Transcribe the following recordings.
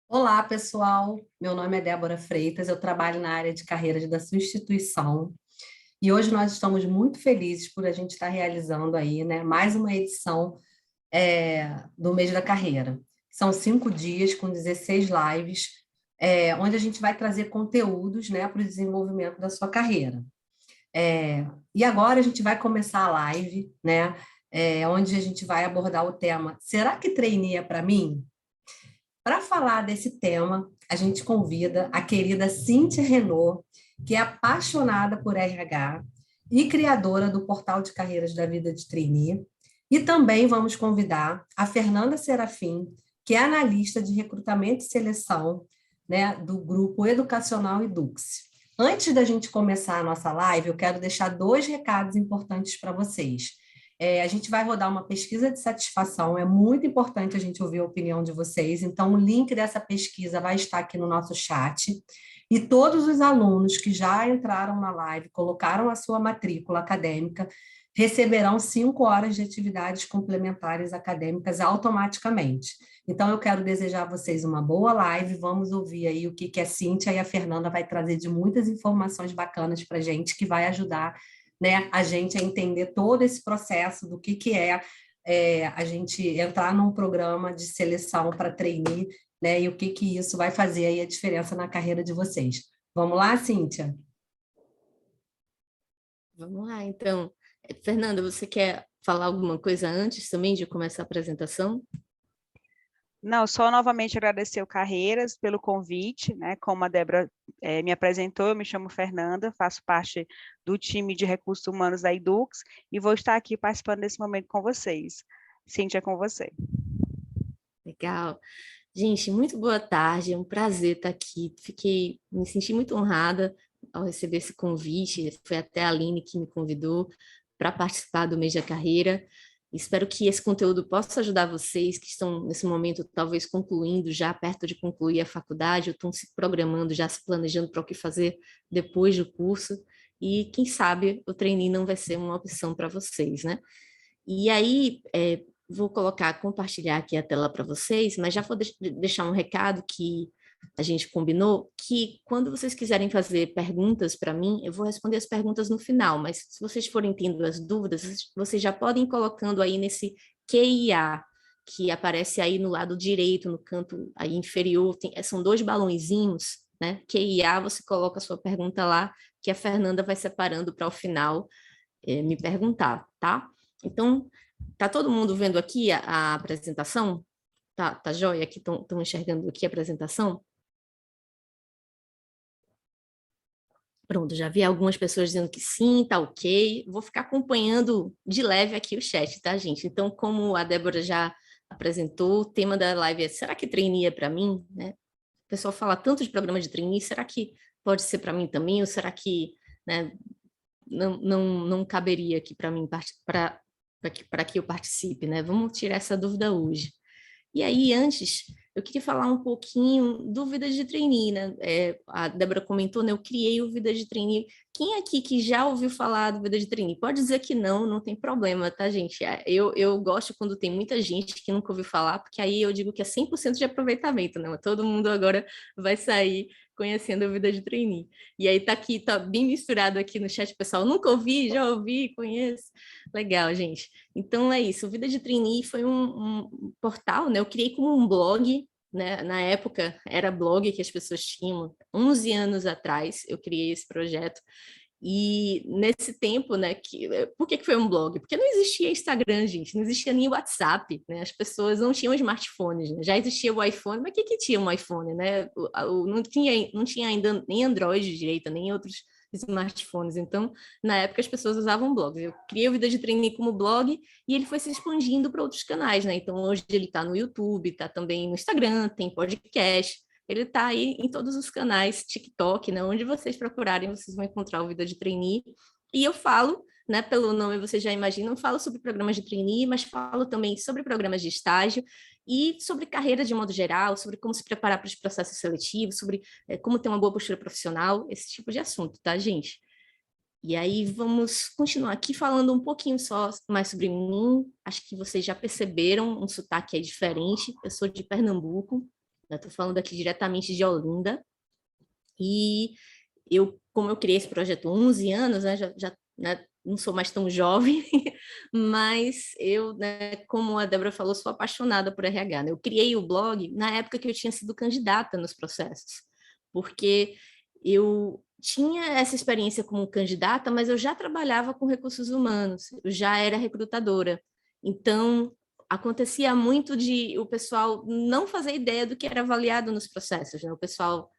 Olá, pessoal. Meu nome é Débora Freitas, eu trabalho na área de carreiras da sua instituição e hoje nós estamos muito felizes por a gente estar realizando aí, né, mais uma edição do mês da carreira. São 5 dias com 16 lives, onde a gente vai trazer conteúdos, né, para o desenvolvimento da sua carreira. E agora a gente vai começar a live, né, onde a gente vai abordar o tema: será que trainee é para mim? Para falar desse tema, a gente convida a querida Cíntia Renault, que é apaixonada por RH e criadora do portal de carreiras da Vida de Trainee. E também vamos convidar a Fernanda Serafim, que é analista de recrutamento e seleção, né, do grupo educacional Edux. Antes da gente começar a nossa live, eu quero deixar dois recados importantes para vocês. A gente vai rodar uma pesquisa de satisfação, é muito importante a gente ouvir a opinião de vocês, então o link dessa pesquisa vai estar aqui no nosso chat, e todos os alunos que já entraram na live, colocaram a sua matrícula acadêmica, receberão 5 horas de atividades complementares acadêmicas automaticamente. Então, eu quero desejar a vocês uma boa live, vamos ouvir aí o que a Cíntia e a Fernanda vai trazer de muitas informações bacanas para a gente, que vai ajudar, né, a gente a entender todo esse processo do que a gente entrar num programa de seleção para trainee, né, e o que isso vai fazer aí a diferença na carreira de vocês. Vamos lá, Cíntia? Vamos lá, então. Fernanda, você quer falar alguma coisa antes também de começar a apresentação? Não, só novamente agradecer o Carreiras pelo convite, né? Como a Débora me apresentou, eu me chamo Fernanda, faço parte do time de recursos humanos da Edux e vou estar aqui participando desse momento com vocês. Cíntia, é com você. Legal. Gente, muito boa tarde, é um prazer estar aqui. Me senti muito honrada ao receber esse convite. Foi até a Aline que me convidou para participar do mês da carreira. Espero que esse conteúdo possa ajudar vocês que estão nesse momento talvez concluindo, já perto de concluir a faculdade, ou estão se programando, já se planejando para o que fazer depois do curso. E quem sabe o trainee não vai ser uma opção para vocês, né? E aí, vou compartilhar aqui a tela para vocês, mas já vou deixar um recado que a gente combinou, que quando vocês quiserem fazer perguntas para mim, eu vou responder as perguntas no final, mas se vocês forem tendo as dúvidas, vocês já podem ir colocando aí nesse QIA, que aparece aí no lado direito, no canto aí inferior, são dois balãozinhos, né? QIA, você coloca a sua pergunta lá, que a Fernanda vai separando para o final me perguntar, tá? Então, tá todo mundo vendo aqui a apresentação? Tá joia? Aqui estão enxergando aqui a apresentação? Pronto, já vi algumas pessoas dizendo que sim, tá ok. Vou ficar acompanhando de leve aqui o chat, tá, gente? Então, como a Débora já apresentou, o tema da live é: será que trainee é para mim? Né? O pessoal fala tanto de programa de trainee, será que pode ser para mim também? Ou será que, né, não caberia aqui para mim, para que eu participe, né? Vamos tirar essa dúvida hoje. E aí, antes, eu queria falar um pouquinho do Vida de Trainee, né? A Débora comentou, né? Eu criei o Vida de Trainee. Quem aqui que já ouviu falar do Vida de Trainee? Pode dizer que não tem problema, tá, gente? Eu gosto quando tem muita gente que nunca ouviu falar, porque aí eu digo que é 100% de aproveitamento, né? Todo mundo agora vai sair conhecendo a Vida de Trainee. E aí tá aqui, tá bem misturado aqui no chat, pessoal. Nunca ouvi, já ouvi, conheço. Legal, gente. Então é isso. O Vida de Trainee foi um portal, né? Eu criei como um blog, né? Na época era blog que as pessoas tinham. 11 anos atrás eu criei esse projeto. E nesse tempo, né, por que foi um blog? Porque não existia Instagram, gente, não existia nem WhatsApp, né? As pessoas não tinham smartphones, né? Já existia o iPhone, mas o que tinha um iPhone, né? Não tinha ainda nem Android direito, nem outros smartphones. Então, na época, as pessoas usavam blogs. Eu criei o Vida de Trainee como blog e ele foi se expandindo para outros canais, né? Então, hoje ele está no YouTube, está também no Instagram, tem podcast. Ele está aí em todos os canais, TikTok, né? Onde vocês procurarem, vocês vão encontrar o Vida de Trainee. E eu falo, né? Pelo nome vocês já imaginam, falo sobre programas de trainee, mas falo também sobre programas de estágio e sobre carreira de modo geral, sobre como se preparar para os processos seletivos, sobre como ter uma boa postura profissional, esse tipo de assunto, tá, gente? E aí vamos continuar aqui falando um pouquinho só mais sobre mim. Acho que vocês já perceberam, um sotaque é diferente. Eu sou de Pernambuco, Estou falando aqui diretamente de Olinda. E como eu criei esse projeto há 11 anos, né, né, não sou mais tão jovem, mas eu, né, como a Débora falou, sou apaixonada por RH. Né? Eu criei o blog na época que eu tinha sido candidata nos processos, porque eu tinha essa experiência como candidata, mas eu já trabalhava com recursos humanos, eu já era recrutadora. Então, acontecia muito de o pessoal não fazer ideia do que era avaliado nos processos, né? O pessoal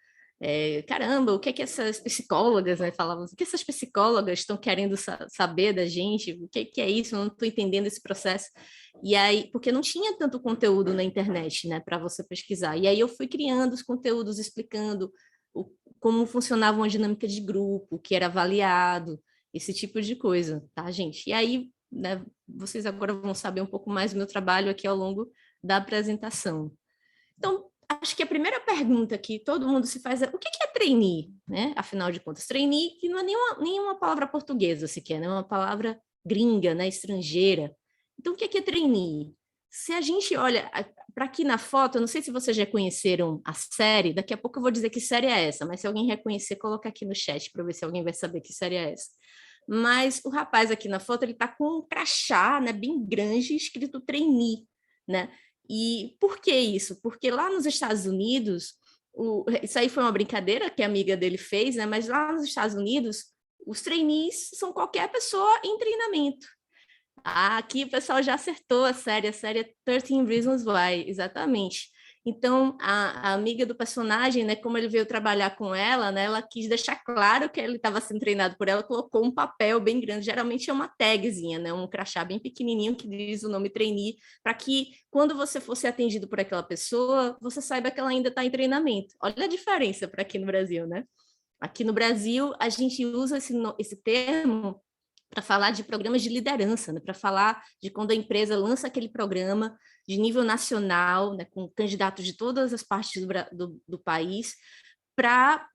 caramba, o que essas psicólogas, né, falavam, o que essas psicólogas estão querendo saber da gente, o que é isso, eu não estou entendendo esse processo, e aí, porque não tinha tanto conteúdo na internet, né, para você pesquisar, e aí eu fui criando os conteúdos, explicando como funcionava uma dinâmica de grupo, o que era avaliado, esse tipo de coisa, tá, gente? E aí, né, vocês agora vão saber um pouco mais do meu trabalho aqui ao longo da apresentação. Então, acho que a primeira pergunta que todo mundo se faz é o que é trainee, né? Afinal de contas, trainee que não é nenhuma palavra portuguesa sequer, né? É uma palavra gringa, né? Estrangeira. Então, o que é trainee? Se a gente olha para aqui na foto, eu não sei se vocês já conheceram a série, daqui a pouco eu vou dizer que série é essa, mas se alguém reconhecer, coloca aqui no chat para ver se alguém vai saber que série é essa. Mas o rapaz aqui na foto, ele está com um crachá, né, bem grande, escrito trainee, né? E por que isso? Porque lá nos Estados Unidos, isso aí foi uma brincadeira que a amiga dele fez, né? Mas lá nos Estados Unidos, os trainees são qualquer pessoa em treinamento. Aqui o pessoal já acertou a série é 13 Reasons Why, exatamente. Então, a amiga do personagem, né, como ele veio trabalhar com ela, né, ela quis deixar claro que ele estava sendo treinado por ela, colocou um papel bem grande, geralmente é uma tagzinha, né, um crachá bem pequenininho que diz o nome trainee, para que quando você fosse atendido por aquela pessoa, você saiba que ela ainda está em treinamento. Olha a diferença para aqui no Brasil, né? Aqui no Brasil, a gente usa esse termo para falar de programas de liderança, né? Para falar de quando a empresa lança aquele programa de nível nacional, né? Com candidatos de todas as partes do país, para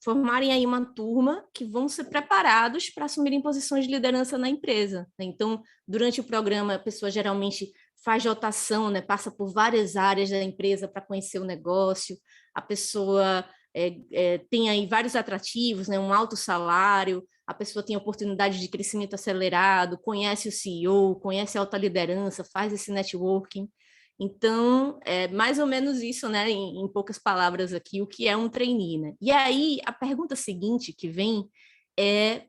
formarem aí uma turma que vão ser preparados para assumirem posições de liderança na empresa. Né? Então, durante o programa, a pessoa geralmente faz rotação, né? Passa por várias áreas da empresa para conhecer o negócio, a pessoa tem aí vários atrativos, né? Um alto salário, a pessoa tem oportunidade de crescimento acelerado, conhece o CEO, conhece a alta liderança, faz esse networking. Então, é mais ou menos isso, né, em poucas palavras aqui, o que é um trainee, né? E aí, a pergunta seguinte que vem é,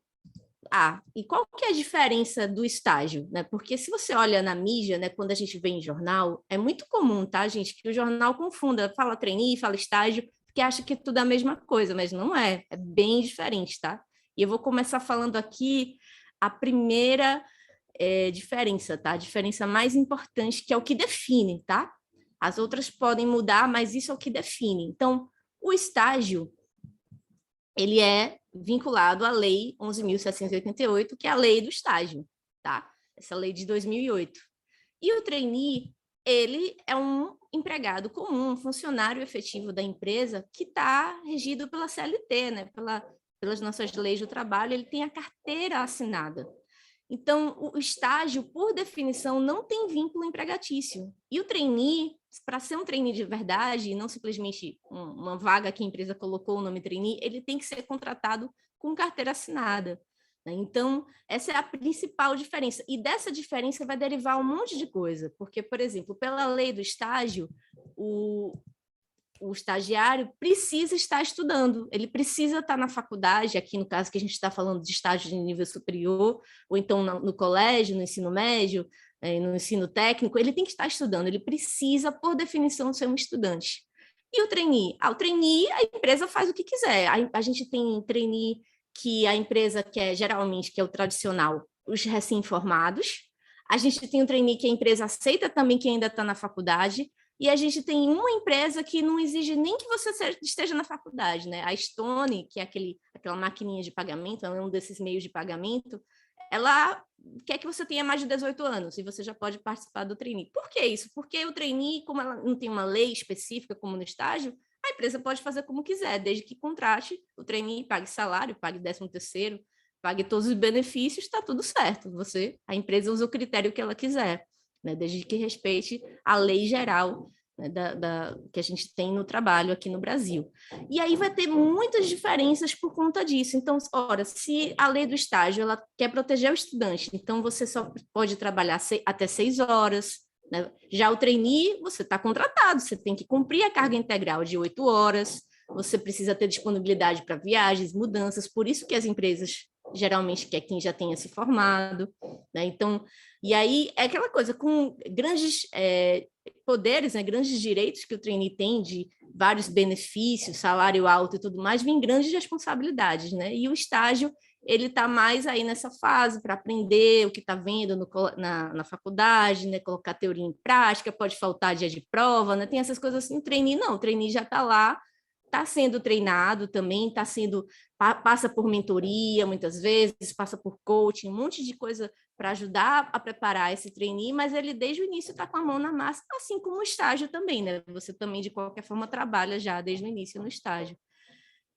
e qual que é a diferença do estágio, né? Porque se você olha na mídia, né, quando a gente vê em jornal, é muito comum, tá, gente, que o jornal confunda, fala trainee, fala estágio, porque acha que tudo é a mesma coisa, mas não é, é bem diferente, tá? E eu vou começar falando aqui a primeira diferença, tá? A diferença mais importante, que é o que define, tá? As outras podem mudar, mas isso é o que define. Então, o estágio, ele é vinculado à Lei 11.788, que é a lei do estágio, tá? Essa lei de 2008. E o trainee, ele é um empregado comum, um funcionário efetivo da empresa que está regido pela CLT, né? Pelas nossas leis do trabalho, ele tem a carteira assinada. Então, o estágio, por definição, não tem vínculo empregatício. E o trainee, para ser um trainee de verdade, e não simplesmente uma vaga que a empresa colocou o nome trainee, ele tem que ser contratado com carteira assinada. Né? Então, essa é a principal diferença. E dessa diferença vai derivar um monte de coisa. Porque, por exemplo, pela lei do estágio, o estagiário precisa estar estudando, ele precisa estar na faculdade, aqui no caso que a gente está falando de estágio de nível superior, ou então no colégio, no ensino médio, no ensino técnico, ele tem que estar estudando, ele precisa, por definição, ser um estudante. E o trainee? O trainee, a empresa faz o que quiser. A gente tem trainee que a empresa quer, geralmente, que é o tradicional, os recém-formados. A gente tem um trainee que a empresa aceita também quem ainda está na faculdade, e a gente tem uma empresa que não exige nem que você esteja na faculdade, né? A Stone, que é aquela maquininha de pagamento, é um desses meios de pagamento, ela quer que você tenha mais de 18 anos e você já pode participar do trainee. Por que isso? Porque o trainee, como ela não tem uma lei específica como no estágio, a empresa pode fazer como quiser, desde que contrate o trainee, pague salário, pague 13º, pague todos os benefícios, está tudo certo. A empresa usa o critério que ela quiser. Né, desde que respeite a lei geral né, que a gente tem no trabalho aqui no Brasil. E aí vai ter muitas diferenças por conta disso. Então, ora, se a lei do estágio ela quer proteger o estudante, então você só pode trabalhar até 6 horas, né? Já o trainee, você está contratado, você tem que cumprir a carga integral de 8 horas, você precisa ter disponibilidade para viagens, mudanças, por isso que as empresas geralmente quer quem já tenha se formado, né? Então, e aí é aquela coisa, com grandes poderes, né, grandes direitos que o trainee tem de vários benefícios, salário alto e tudo mais, vem grandes responsabilidades, né? E o estágio, ele está mais aí nessa fase para aprender o que está vendo na faculdade, né? Colocar teoria em prática, pode faltar dia de prova, né? Tem essas coisas assim, o trainee não, o trainee já está lá, está sendo treinado também, passa por mentoria muitas vezes, passa por coaching, um monte de coisa para ajudar a preparar esse trainee, mas ele desde o início está com a mão na massa, assim como o estágio também, né? Você também, de qualquer forma, trabalha já desde o início no estágio.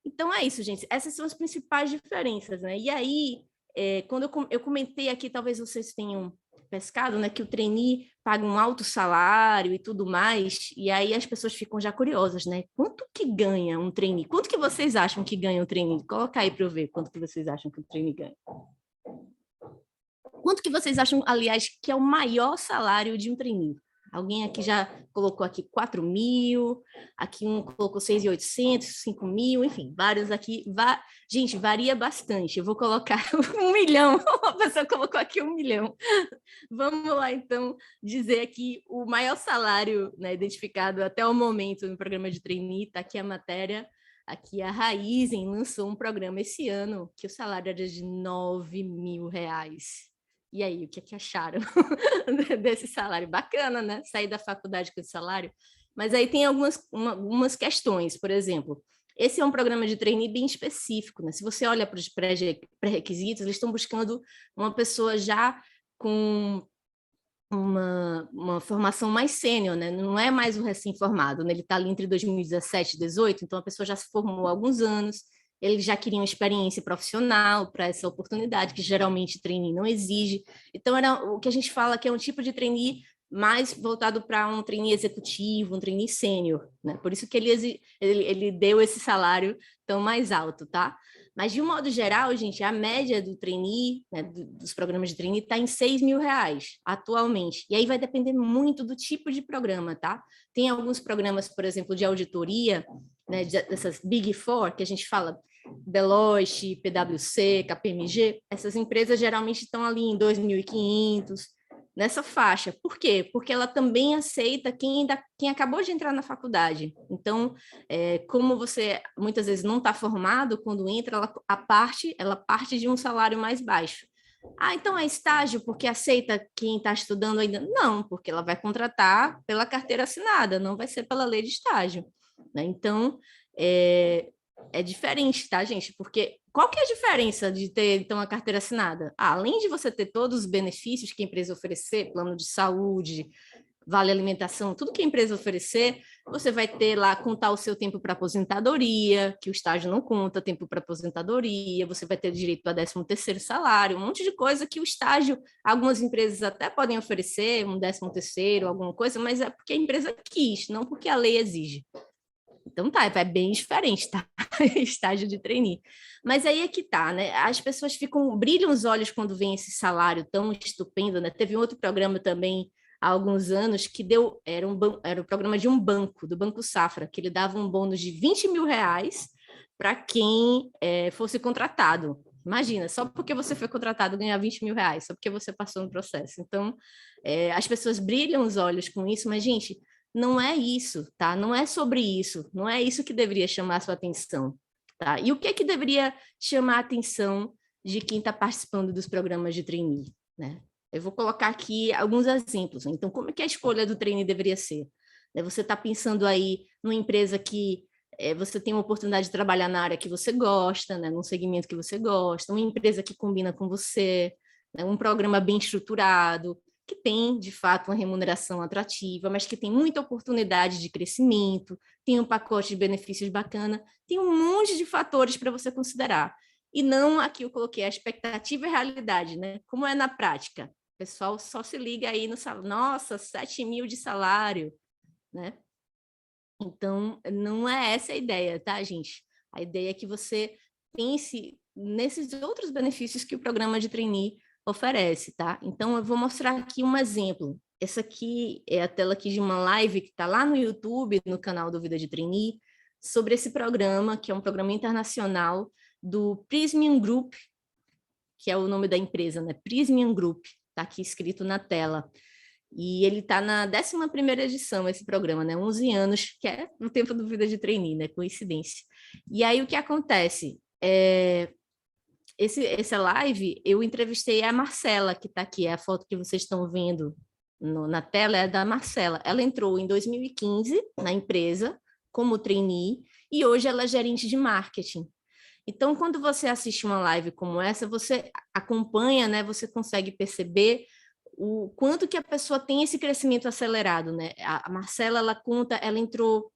Então é isso, gente. Essas são as principais diferenças, né? E aí, quando eu comentei aqui, talvez vocês tenham pescado, né, que o trainee paga um alto salário e tudo mais, e aí as pessoas ficam já curiosas, né? Quanto que ganha um trainee? Quanto que vocês acham que ganha um trainee? Coloca aí para eu ver quanto que vocês acham que o trainee ganha. Quanto que vocês acham, aliás, que é o maior salário de um trainee? Alguém aqui já colocou aqui 4 mil, aqui um colocou 6.800, 5 mil, enfim, vários aqui. Gente, varia bastante. Eu vou colocar 1 milhão. Uma pessoa colocou aqui 1 milhão. Vamos lá, então, dizer aqui o maior salário, né, identificado até o momento no programa de trainee. Está aqui a matéria. Aqui a Raizen lançou um programa esse ano que o salário era de 9 mil reais. E aí, o que é que acharam desse salário? Bacana, né? Sair da faculdade com esse salário. Mas aí tem algumas questões, por exemplo, esse é um programa de trainee bem específico, né? Se você olha para os pré-requisitos, eles estão buscando uma pessoa já com uma formação mais sênior, né? Não é mais o recém-formado, né? Ele está ali entre 2017 e 2018, então a pessoa já se formou há alguns anos, eles já queriam experiência profissional para essa oportunidade, que geralmente trainee não exige. Então, era o que a gente fala que é um tipo de trainee mais voltado para um trainee executivo, um trainee sênior, né? Por isso que ele deu esse salário tão mais alto, tá? Mas, de um modo geral, gente, a média do trainee, né, dos programas de trainee, está em 6 mil reais atualmente. E aí vai depender muito do tipo de programa, tá? Tem alguns programas, por exemplo, de auditoria, né, dessas Big Four, que a gente fala Deloitte, PwC, KPMG, essas empresas geralmente estão ali em 2.500, nessa faixa. Por quê? Porque ela também aceita quem acabou de entrar na faculdade. Então, como você muitas vezes não está formado, quando entra, ela parte de um salário mais baixo. Ah, então é estágio porque aceita quem está estudando ainda? Não, porque ela vai contratar pela carteira assinada, não vai ser pela lei de estágio, né? Então, é diferente, tá, gente? Porque qual que é a diferença de ter, então, a carteira assinada? Além de você ter todos os benefícios que a empresa oferecer, plano de saúde, vale alimentação, tudo que a empresa oferecer, você vai ter lá, contar o seu tempo para aposentadoria, que o estágio não conta tempo para aposentadoria, você vai ter direito a 13º salário, um monte de coisa que o estágio, algumas empresas até podem oferecer, um 13º, alguma coisa, mas é porque a empresa quis, não porque a lei exige. Então tá, é bem diferente, tá? Estágio de trainee. Mas aí é que tá, né? As pessoas brilham os olhos quando vem esse salário tão estupendo, né? Teve um outro programa também há alguns anos que era o programa de um banco, do Banco Safra, que ele dava um bônus de 20 mil reais para quem fosse contratado. Imagina, só porque você foi contratado ganhar 20 mil reais, só porque você passou no processo. Então, as pessoas brilham os olhos com isso, mas, gente, não é isso, tá? Não é sobre isso, não é isso que deveria chamar a sua atenção, tá? E o que é que deveria chamar a atenção de quem está participando dos programas de trainee, né? Eu vou colocar aqui alguns exemplos. Então, como é que a escolha do trainee deveria ser? Você está pensando aí numa empresa que você tem uma oportunidade de trabalhar na área que você gosta, né? Num segmento que você gosta, uma empresa que combina com você, né? Um programa bem estruturado, que tem, de fato, uma remuneração atrativa, mas que tem muita oportunidade de crescimento, tem um pacote de benefícios bacana, tem um monte de fatores para você considerar. E não, aqui eu coloquei a expectativa e a realidade, né? Como é na prática? O pessoal só se liga aí no salário. Nossa, 7 mil de salário, né? Então, não é essa a ideia, tá, gente? A ideia é que você pense nesses outros benefícios que o programa de trainee oferece, tá? Então, eu vou mostrar aqui um exemplo. Essa aqui é a tela aqui de uma live que está lá no YouTube, no canal do Vida de Trainee, sobre esse programa, que é um programa internacional do Prismian Group, que é o nome da empresa, né? Prismian Group, está aqui escrito na tela. E ele está na 11ª edição, esse programa, né? 11 anos, que é no tempo do Vida de Trainee, né? Coincidência. E aí, o que acontece? Essa live, eu entrevistei a Marcela, que está aqui, a foto que vocês estão vendo na tela é da Marcela. Ela entrou em 2015 na empresa como trainee e hoje ela é gerente de marketing. Então, quando você assiste uma live como essa, você acompanha, né? Você consegue perceber o quanto que a pessoa tem esse crescimento acelerado, né? A Marcela, ela conta, ela entrou,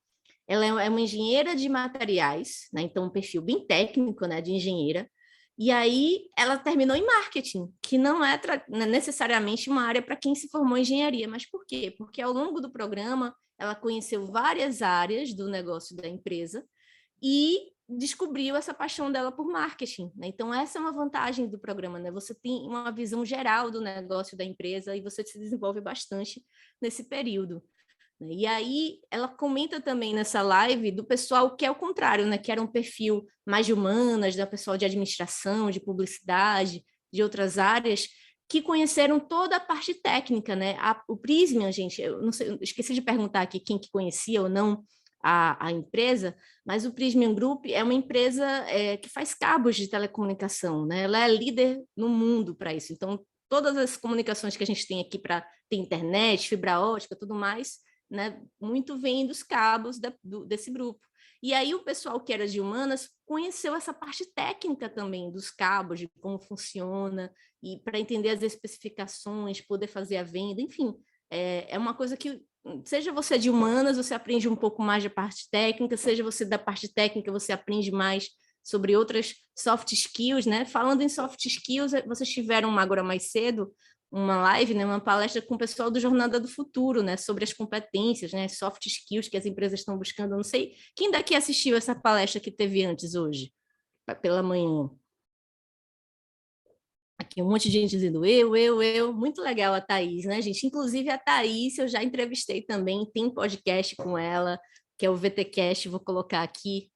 ela é uma engenheira de materiais, né? Então, um perfil bem técnico, né? De engenheira. E aí, ela terminou em marketing, que não é necessariamente uma área para quem se formou em engenharia. Mas por quê? Porque ao longo do programa, ela conheceu várias áreas do negócio da empresa e descobriu essa paixão dela por marketing, né? Então, essa é uma vantagem do programa, né? Você tem uma visão geral do negócio da empresa e você se desenvolve bastante nesse período. Né? E aí, ela comenta também nessa live do pessoal que é o contrário, né? Que era um perfil mais de humanas, da pessoal de administração, de publicidade, de outras áreas, que conheceram toda a parte técnica, né? O Prismian, gente, eu não sei, eu esqueci de perguntar aqui quem que conhecia ou não a empresa, mas o Prismian Group é uma empresa que faz cabos de telecomunicação, né? Ela é líder no mundo para isso. Então, todas as comunicações que a gente tem aqui para ter internet, fibra ótica, tudo mais, né? Muito vem dos cabos desse grupo. E aí o pessoal que era de humanas conheceu essa parte técnica também dos cabos, de como funciona, e para entender as especificações, poder fazer a venda, enfim, é uma coisa que seja você de humanas, você aprende um pouco mais da parte técnica, seja você da parte técnica, você aprende mais sobre outras soft skills, né? Falando em soft skills, vocês tiveram agora mais cedo uma live, né, uma palestra com o pessoal do Jornada do Futuro, né, sobre as competências, né, soft skills que as empresas estão buscando. Eu não sei quem daqui assistiu essa palestra que teve antes hoje, pela manhã. Aqui um monte de gente dizendo eu. Muito legal a Thaís, né, gente? Inclusive a Thaís eu já entrevistei também, tem podcast com ela, que é o VTcast, vou colocar aqui,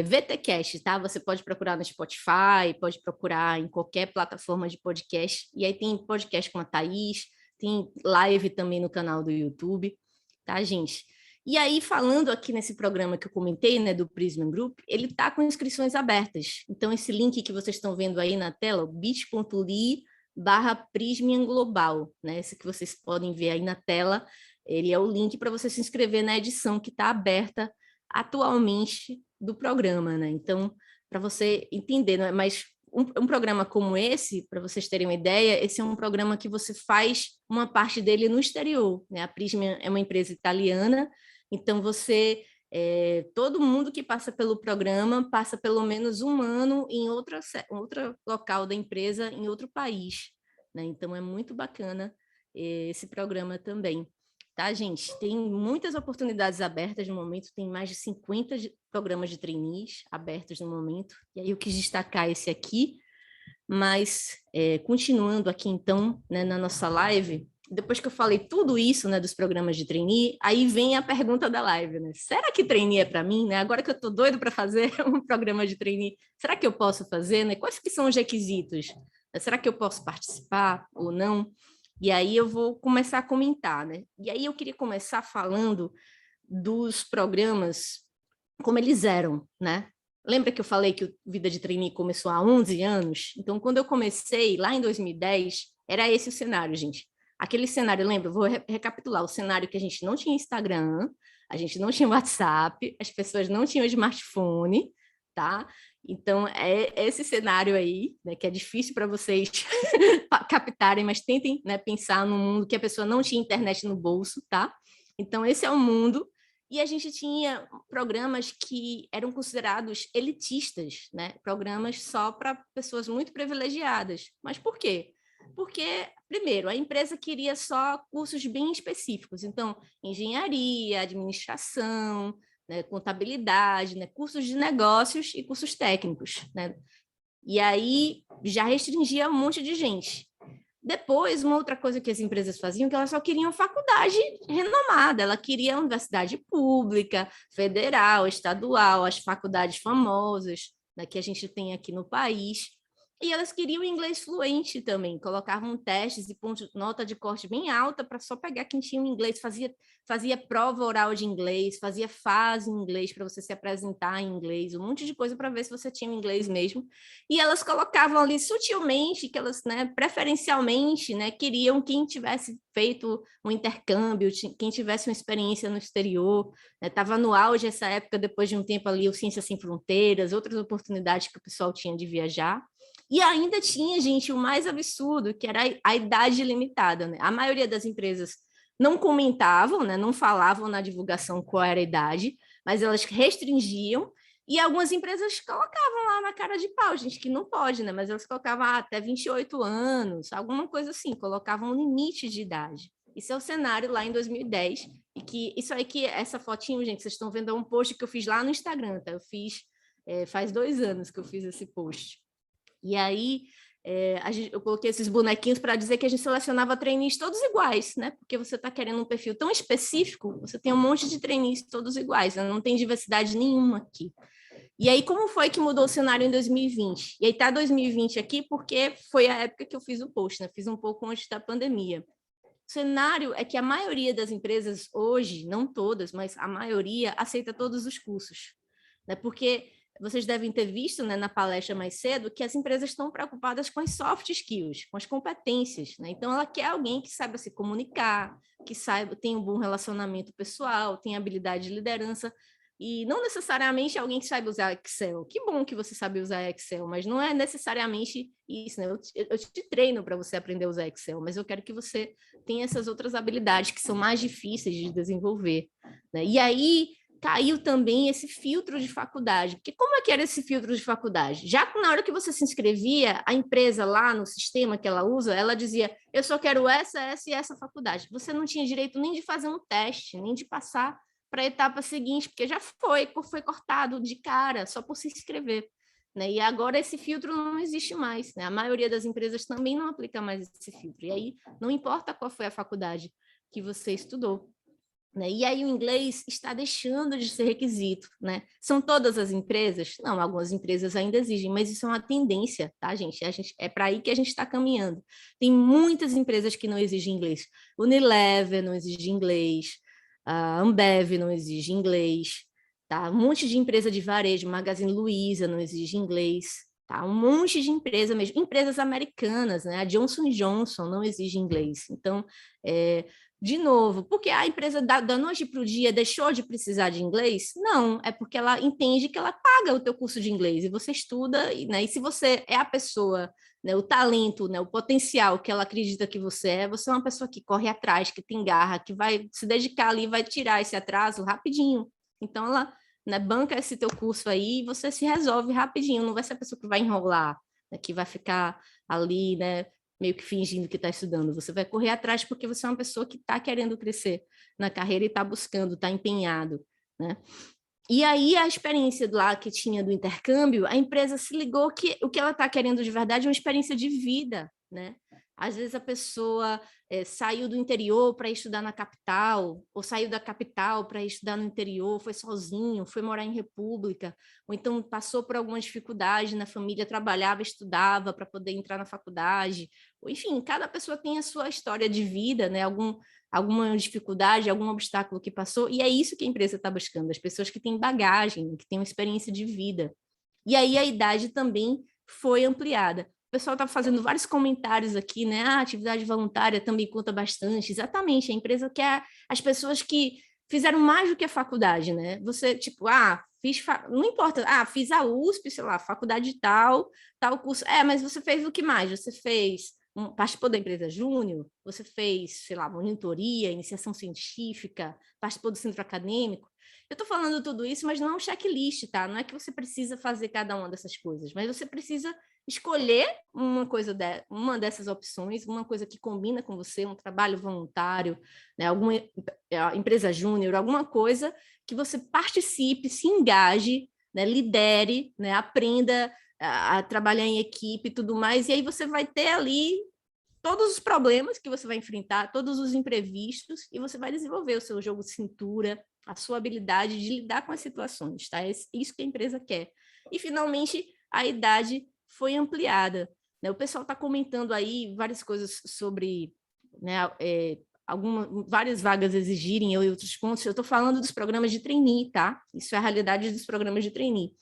VTcast, tá? Você pode procurar no Spotify, pode procurar em qualquer plataforma de podcast, e aí tem podcast com a Thaís, tem live também no canal do YouTube, tá, gente? E aí, falando aqui nesse programa que eu comentei, né, do Prismian Group, ele tá com inscrições abertas. Então, esse link que vocês estão vendo aí na tela, bit.ly/Prismian Global, né? Esse que vocês podem ver aí na tela, ele é o link para você se inscrever na edição que está aberta atualmente do programa, né? Então, para você entender, não é? Mas um programa como esse, para vocês terem uma ideia, esse é um programa que você faz uma parte dele no exterior, né? A Prisma é uma empresa italiana, então você todo mundo que passa pelo programa passa pelo menos um ano em outro local da empresa, em outro país, né? Então é muito bacana esse programa também. Tá, gente? Tem muitas oportunidades abertas no momento, tem mais de 50 programas de trainees abertos no momento, e aí eu quis destacar esse aqui, mas continuando aqui então, né, na nossa live, depois que eu falei tudo isso, né, dos programas de trainee, aí vem a pergunta da live, né? Será que trainee é para mim, né? Agora que eu estou doido para fazer um programa de trainee, será que eu posso fazer, né? Quais que são os requisitos? Será que eu posso participar ou não? E aí eu vou começar a comentar, né? E aí eu queria começar falando dos programas como eles eram, né? Lembra que eu falei que o Vida de Trainee começou há 11 anos? Então, quando eu comecei, lá em 2010, era esse o cenário, gente. Aquele cenário, lembra? Eu vou recapitular. O cenário que a gente não tinha Instagram, a gente não tinha WhatsApp, as pessoas não tinham smartphone, tá? Então, é esse cenário aí, né, que é difícil para vocês captarem, mas tentem, né, pensar num mundo que a pessoa não tinha internet no bolso, tá? Então, esse é o mundo. E a gente tinha programas que eram considerados elitistas, né? Programas só para pessoas muito privilegiadas. Mas por quê? Porque Primeiro, a empresa queria só cursos bem específicos, então, engenharia, administração, né, contabilidade, né, cursos de negócios e cursos técnicos, né? E aí já restringia um monte de gente. Depois, uma outra coisa que as empresas faziam, que elas só queriam faculdade renomada, ela queria universidade pública, federal, estadual, as faculdades famosas, né, que a gente tem aqui no país. E elas queriam inglês fluente também, colocavam testes e nota de corte bem alta para só pegar quem tinha o inglês, fazia prova oral de inglês, fazia fase em inglês para você se apresentar em inglês, um monte de coisa para ver se você tinha o inglês mesmo. E elas colocavam ali sutilmente que elas, né, preferencialmente, né, queriam quem tivesse feito um intercâmbio, quem tivesse uma experiência no exterior, estava no auge essa época, depois de um tempo ali, o Ciências Sem Fronteiras, outras oportunidades que o pessoal tinha de viajar. E ainda tinha, gente, o mais absurdo, que era a idade limitada, né? A maioria das empresas não comentavam, né, não falavam na divulgação qual era a idade, mas elas restringiam, e algumas empresas colocavam lá na cara de pau, gente, que não pode, né? Mas elas colocavam até 28 anos, alguma coisa assim, colocavam um limite de idade. Isso é o cenário lá em 2010, e que isso aí que essa fotinho, gente, vocês estão vendo é um post que eu fiz lá no Instagram, tá? Eu fiz, faz 2 anos que eu fiz esse post. E aí, eu coloquei esses bonequinhos para dizer que a gente selecionava trainees todos iguais, né? Porque você está querendo um perfil tão específico, você tem um monte de trainees todos iguais, né? Não tem diversidade nenhuma aqui. E aí, como foi que mudou o cenário em 2020? E aí tá 2020 aqui porque foi a época que eu fiz o post, né? Fiz um pouco antes da pandemia. O cenário é que a maioria das empresas hoje, não todas, mas a maioria, aceita todos os cursos, né? Porque vocês devem ter visto, né, na palestra mais cedo, que as empresas estão preocupadas com as soft skills, com as competências, né? Então, ela quer alguém que saiba se comunicar, que saiba, tenha um bom relacionamento pessoal, tenha habilidade de liderança, e não necessariamente alguém que saiba usar Excel. Que bom que você sabe usar Excel, mas não é necessariamente isso, né? Eu te treino para você aprender a usar Excel, mas eu quero que você tenha essas outras habilidades que são mais difíceis de desenvolver, né? E aí caiu também esse filtro de faculdade. Porque como é que era esse filtro de faculdade? Já que na hora que você se inscrevia, a empresa lá no sistema que ela usa, ela dizia, eu só quero essa e essa faculdade. Você não tinha direito nem de fazer um teste, nem de passar para a etapa seguinte, porque já foi cortado de cara, só por se inscrever. Né? E agora esse filtro não existe mais. Né? A maioria das empresas também não aplica mais esse filtro. E aí não importa qual foi a faculdade que você estudou. Né? E aí o inglês está deixando de ser requisito, né? São todas as empresas? Não, algumas empresas ainda exigem, mas isso é uma tendência, tá, gente? É para aí que a gente está caminhando. Tem muitas empresas que não exigem inglês. Unilever não exige inglês, a Ambev não exige inglês, tá? Um monte de empresa de varejo, Magazine Luiza não exige inglês, tá? Um monte de empresa mesmo, empresas americanas, né? A Johnson Johnson não exige inglês. Então, de novo, porque a empresa da noite para o dia deixou de precisar de inglês? Não, é porque ela entende que ela paga o teu curso de inglês e você estuda, né? E se você é a pessoa, né, o talento, né, o potencial que ela acredita que você é uma pessoa que corre atrás, que tem garra, que vai se dedicar ali, vai tirar esse atraso rapidinho. Então, ela, né, banca esse teu curso aí e você se resolve rapidinho, não vai ser a pessoa que vai enrolar, né, que vai ficar ali, né, meio que fingindo que está estudando. Você vai correr atrás porque você é uma pessoa que está querendo crescer na carreira e está buscando, está empenhado, né? E aí a experiência lá que tinha do intercâmbio, a empresa se ligou que o que ela está querendo de verdade é uma experiência de vida, né? Às vezes a pessoa saiu do interior para estudar na capital, ou saiu da capital para estudar no interior, foi sozinho, foi morar em república, ou então passou por alguma dificuldade na família, trabalhava, estudava para poder entrar na faculdade. Enfim, cada pessoa tem a sua história de vida, né? Alguma dificuldade, algum obstáculo que passou, e é isso que a empresa está buscando, as pessoas que têm bagagem, que têm uma experiência de vida. E aí a idade também foi ampliada. O pessoal está fazendo vários comentários aqui, né? A atividade voluntária também conta bastante. Exatamente, a empresa quer as pessoas que fizeram mais do que a faculdade, né? Você, tipo, não importa, fiz a USP, sei lá, faculdade tal curso. Mas você fez o que mais? Você fez participou da empresa Júnior, você fez, sei lá, monitoria, iniciação científica, participou do centro acadêmico. Eu estou falando tudo isso, mas não é um checklist, tá? Não é que você precisa fazer cada uma dessas coisas, mas você precisa escolher uma dessas opções, uma coisa que combina com você, um trabalho voluntário, né, alguma empresa júnior, alguma coisa que você participe, se engaje, né, lidere, né, aprenda a trabalhar em equipe e tudo mais, e aí você vai ter ali todos os problemas que você vai enfrentar, todos os imprevistos, e você vai desenvolver o seu jogo de cintura, a sua habilidade de lidar com as situações, tá? É isso que a empresa quer. E, finalmente, a idade foi ampliada, né? O pessoal está comentando aí várias coisas sobre, né, várias vagas exigirem e outros pontos. Eu estou falando dos programas de trainee, tá? Isso é a realidade dos programas de trainee.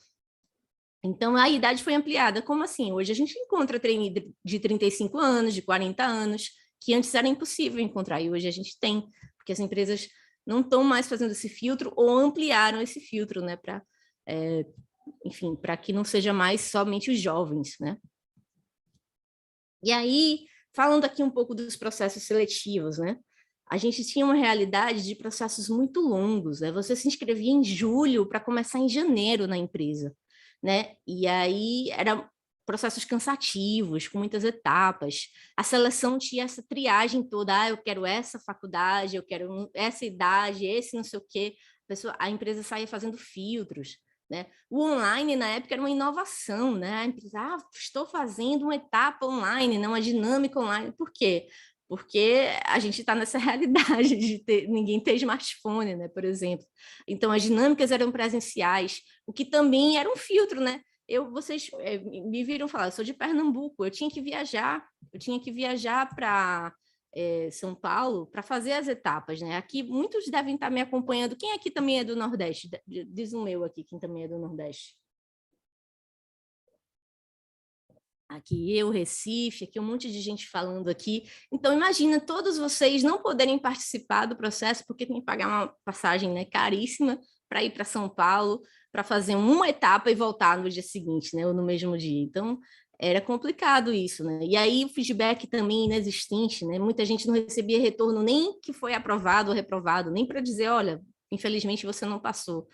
Então, a idade foi ampliada. Como assim? Hoje a gente encontra trainee de 35 anos, de 40 anos, que antes era impossível encontrar, e hoje a gente tem, porque as empresas não estão mais fazendo esse filtro ou ampliaram esse filtro, né, para, enfim, para que não seja mais somente os jovens, né? E aí, falando aqui um pouco dos processos seletivos, né? A gente tinha uma realidade de processos muito longos, né? Você se inscrevia em julho para começar em janeiro na empresa, né? E aí eram processos cansativos, com muitas etapas. A seleção tinha essa triagem toda, eu quero essa faculdade, eu quero essa idade, esse não sei o quê. A empresa saía fazendo filtros, né? O online, na época, era uma inovação, né? A empresa, estou fazendo uma etapa online, né? Uma dinâmica online. Por quê? Porque a gente está nessa realidade de ninguém ter smartphone, né, por exemplo. Então, as dinâmicas eram presenciais, o que também era um filtro, né? Vocês me viram falar, eu sou de Pernambuco, eu tinha que viajar para São Paulo para fazer as etapas, né? Aqui muitos devem estar me acompanhando. Quem aqui também é do Nordeste? Diz o meu aqui, quem também é do Nordeste. Aqui eu, Recife, aqui um monte de gente falando aqui. Então, imagina todos vocês não poderem participar do processo porque tem que pagar uma passagem, né, caríssima para ir para São Paulo, para fazer uma etapa e voltar no dia seguinte, né, ou no mesmo dia. Então, era complicado isso, né? E aí o feedback também inexistente, né? Muita gente não recebia retorno nem que foi aprovado ou reprovado, nem para dizer, olha, infelizmente você não passou.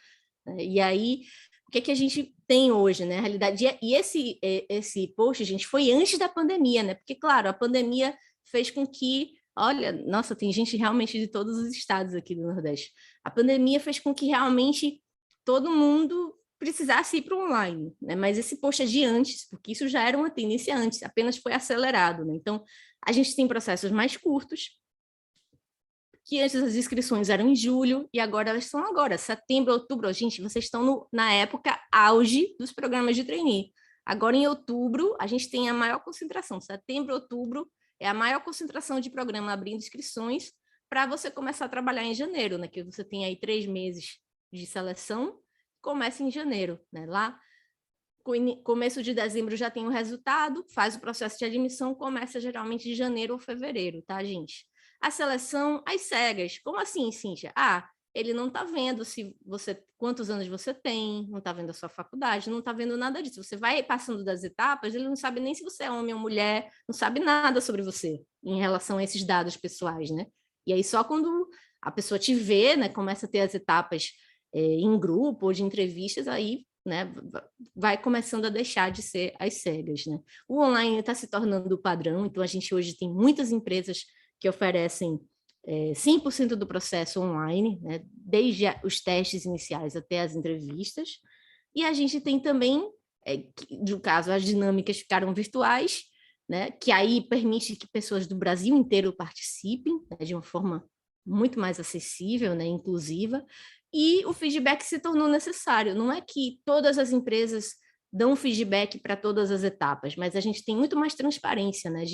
E aí o que é que a gente tem hoje, né? A realidade. E esse post, gente, foi antes da pandemia, né? Porque, claro, a pandemia fez com que, olha, nossa, tem gente realmente de todos os estados aqui do Nordeste. A pandemia fez com que realmente todo mundo precisasse ir para o online, né? Mas esse post é de antes, porque isso já era uma tendência antes, apenas foi acelerado, né? Então, a gente tem processos mais curtos, que antes as inscrições eram em julho e agora elas são agora, setembro, outubro. Gente, vocês estão na época auge dos programas de trainee. Agora, em outubro, a gente tem a maior concentração. Setembro, outubro é a maior concentração de programa abrindo inscrições para você começar a trabalhar em janeiro, né? Que você tem aí 3 meses de seleção, começa em janeiro, né? Lá, começo de dezembro já tem o resultado, faz o processo de admissão, começa geralmente de janeiro ou fevereiro, tá, gente? A seleção, às cegas. Como assim, Cíntia? Ele não está vendo quantos anos você tem, não está vendo a sua faculdade, não está vendo nada disso. Você vai passando das etapas, ele não sabe nem se você é homem ou mulher, não sabe nada sobre você em relação a esses dados pessoais, né? E aí só quando a pessoa te vê, né, começa a ter as etapas em grupo ou de entrevistas, aí, né, vai começando a deixar de ser às cegas, né? O online está se tornando o padrão, então a gente hoje tem muitas empresas que oferecem 100% do processo online, né, desde os testes iniciais até as entrevistas, e a gente tem também, no caso, as dinâmicas ficaram virtuais, né, que aí permite que pessoas do Brasil inteiro participem, né, de uma forma muito mais acessível, né, inclusiva, e o feedback se tornou necessário. Não é que todas as empresas dão feedback para todas as etapas, mas a gente tem muito mais transparência, né?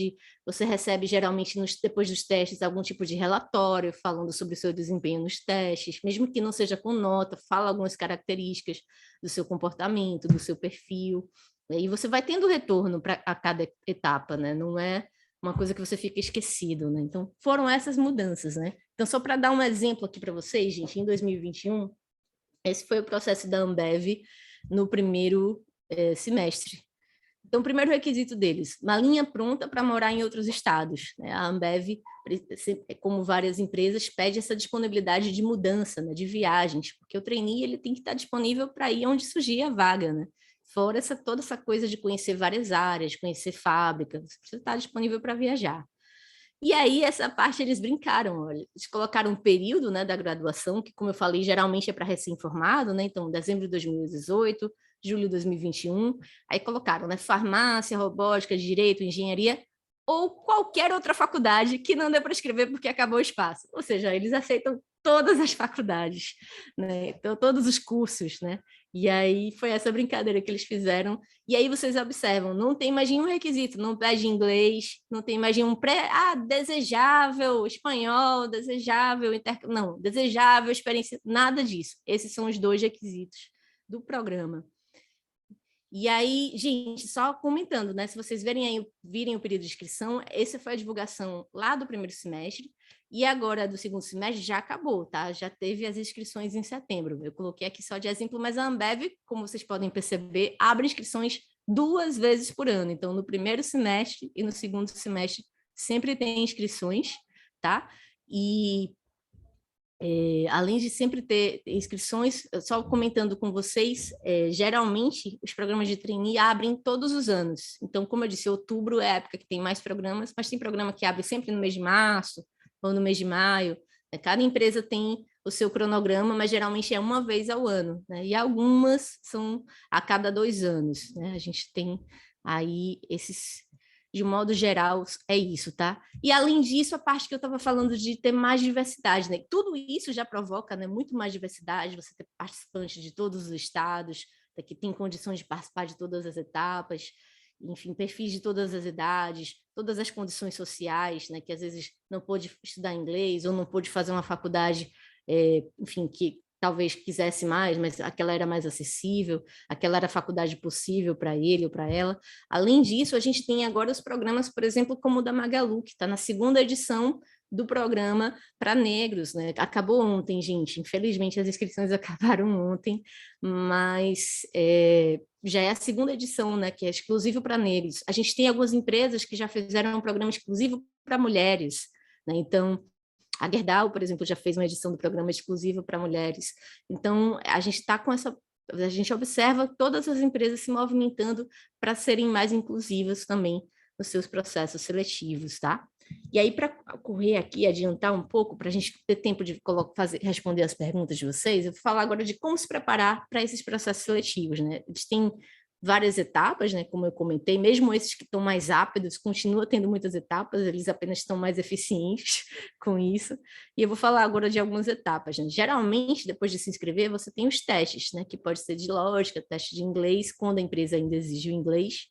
Você recebe geralmente depois dos testes algum tipo de relatório falando sobre o seu desempenho nos testes, mesmo que não seja com nota, fala algumas características do seu comportamento, do seu perfil, né? E você vai tendo retorno a cada etapa, né? Não é uma coisa que você fica esquecido, né? Então, foram essas mudanças, né? Então, só para dar um exemplo aqui para vocês, gente, em 2021, esse foi o processo da Ambev no primeiro semestre. Então, o primeiro requisito deles, uma linha pronta para morar em outros estados, né? A Ambev, como várias empresas, pede essa disponibilidade de mudança, né? De viagens, porque o trainee ele tem que estar disponível para ir onde surgir a vaga, né? Fora toda essa coisa de conhecer várias áreas, conhecer fábricas, você precisa estar disponível para viajar. E aí, essa parte eles brincaram, olha, eles colocaram um período, né, da graduação, que, como eu falei, geralmente é para recém-formado, né, então, dezembro de 2018, julho de 2021, aí colocaram, né, farmácia, robótica, direito, engenharia, ou qualquer outra faculdade que não dê para escrever porque acabou o espaço. Ou seja, eles aceitam todas as faculdades, né, então, todos os cursos, né, e aí foi essa brincadeira que eles fizeram. E aí vocês observam, não tem mais nenhum requisito, não pede inglês, não tem mais nenhum desejável espanhol, desejável não, desejável experiência, nada disso. Esses são os 2 requisitos do programa. E aí, gente, só comentando, né? Se vocês virem o período de inscrição, essa foi a divulgação lá do primeiro semestre, e agora do segundo semestre já acabou, tá? Já teve as inscrições em setembro. Eu coloquei aqui só de exemplo, mas a Ambev, como vocês podem perceber, abre inscrições 2 vezes por ano. Então, no primeiro semestre e no segundo semestre sempre tem inscrições, tá? E além de sempre ter inscrições, só comentando com vocês, geralmente os programas de trainee abrem todos os anos. Então, como eu disse, outubro é a época que tem mais programas, mas tem programa que abre sempre no mês de março ou no mês de maio. Cada empresa tem o seu cronograma, mas geralmente é uma vez ao ano, né? E algumas são a cada 2 anos, né? A gente tem aí esses... De modo geral, é isso, tá? E, além disso, a parte que eu estava falando de ter mais diversidade, né? Tudo isso já provoca, né, muito mais diversidade, você ter participantes de todos os estados, que tem condições de participar de todas as etapas, enfim, perfis de todas as idades, todas as condições sociais, né, que às vezes não pôde estudar inglês ou não pôde fazer uma faculdade, enfim, que talvez quisesse mais, mas aquela era mais acessível, aquela era a faculdade possível para ele ou para ela. Além disso, a gente tem agora os programas, por exemplo, como o da Magalu, que está na 2ª edição do programa para negros, né? Acabou ontem, gente. Infelizmente, as inscrições acabaram ontem, mas já é a 2ª edição, né? Que é exclusivo para negros. A gente tem algumas empresas que já fizeram um programa exclusivo para mulheres, né? Então, a Gerdau, por exemplo, já fez uma edição do programa exclusivo para mulheres. Então, a gente está com essa... A gente observa todas as empresas se movimentando para serem mais inclusivas também nos seus processos seletivos, tá? E aí, para correr aqui, adiantar um pouco, para a gente ter tempo de responder as perguntas de vocês, eu vou falar agora de como se preparar para esses processos seletivos, né? Eles têm várias etapas, né? Como eu comentei, mesmo esses que estão mais rápidos, continua tendo muitas etapas, eles apenas estão mais eficientes com isso. E eu vou falar agora de algumas etapas, né? Geralmente, depois de se inscrever, você tem os testes, né? Que pode ser de lógica, teste de inglês, quando a empresa ainda exige o inglês.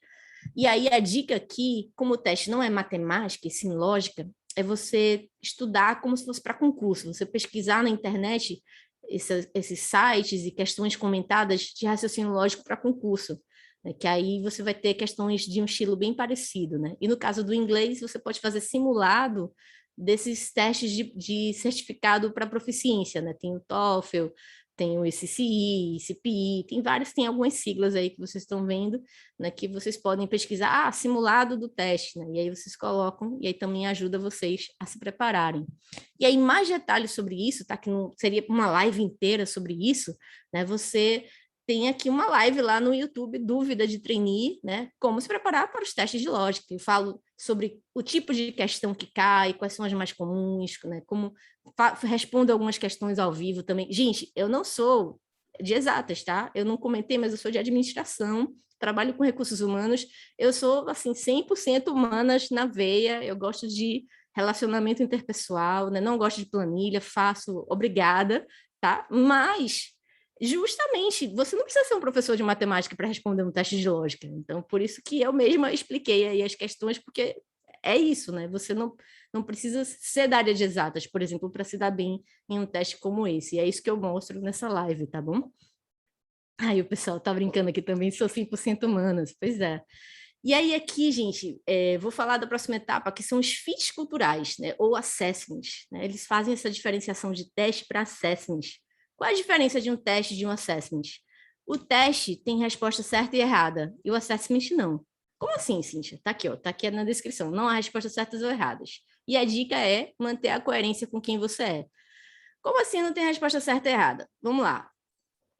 E aí a dica aqui, como o teste não é matemática, e sim lógica, é você estudar como se fosse para concurso, você pesquisar na internet esses sites e questões comentadas de raciocínio lógico para concurso, né? Que aí você vai ter questões de um estilo bem parecido, né? E no caso do inglês, você pode fazer simulado desses testes de certificado para proficiência, né? Tem o TOEFL, tem o ECCI, CPI, tem algumas siglas aí que vocês estão vendo, né, que vocês podem pesquisar, simulado do teste, né, e aí vocês colocam, e aí também ajuda vocês a se prepararem. E aí, mais detalhes sobre isso, tá, que não seria uma live inteira sobre isso, né, você tem aqui uma live lá no YouTube, Dúvida de Trainee, né? Como se preparar para os testes de lógica. Eu falo sobre o tipo de questão que cai, quais são as mais comuns, né? Como respondo algumas questões ao vivo também. Gente, eu não sou de exatas, tá? Eu não comentei, mas eu sou de administração, trabalho com recursos humanos. Eu sou, assim, 100% humanas na veia. Eu gosto de relacionamento interpessoal, né? Não gosto de planilha, faço obrigada, tá? Mas justamente, você não precisa ser um professor de matemática para responder um teste de lógica. Então, por isso que eu mesma expliquei aí as questões, porque é isso, né? Você não precisa ser da área de exatas, por exemplo, para se dar bem em um teste como esse. E é isso que eu mostro nessa live, tá bom? Aí o pessoal tá brincando aqui também, sou 100% humanas. Pois é. E aí aqui, gente, vou falar da próxima etapa, que são os fits culturais, né? Ou assessments, né? Eles fazem essa diferenciação de teste para assessments. Qual é a diferença de um teste e de um assessment? O teste tem resposta certa e errada, e o assessment não. Como assim, Cíntia? Tá aqui, ó, tá aqui na descrição. Não há respostas certas ou erradas. E a dica é manter a coerência com quem você é. Como assim não tem resposta certa e errada? Vamos lá.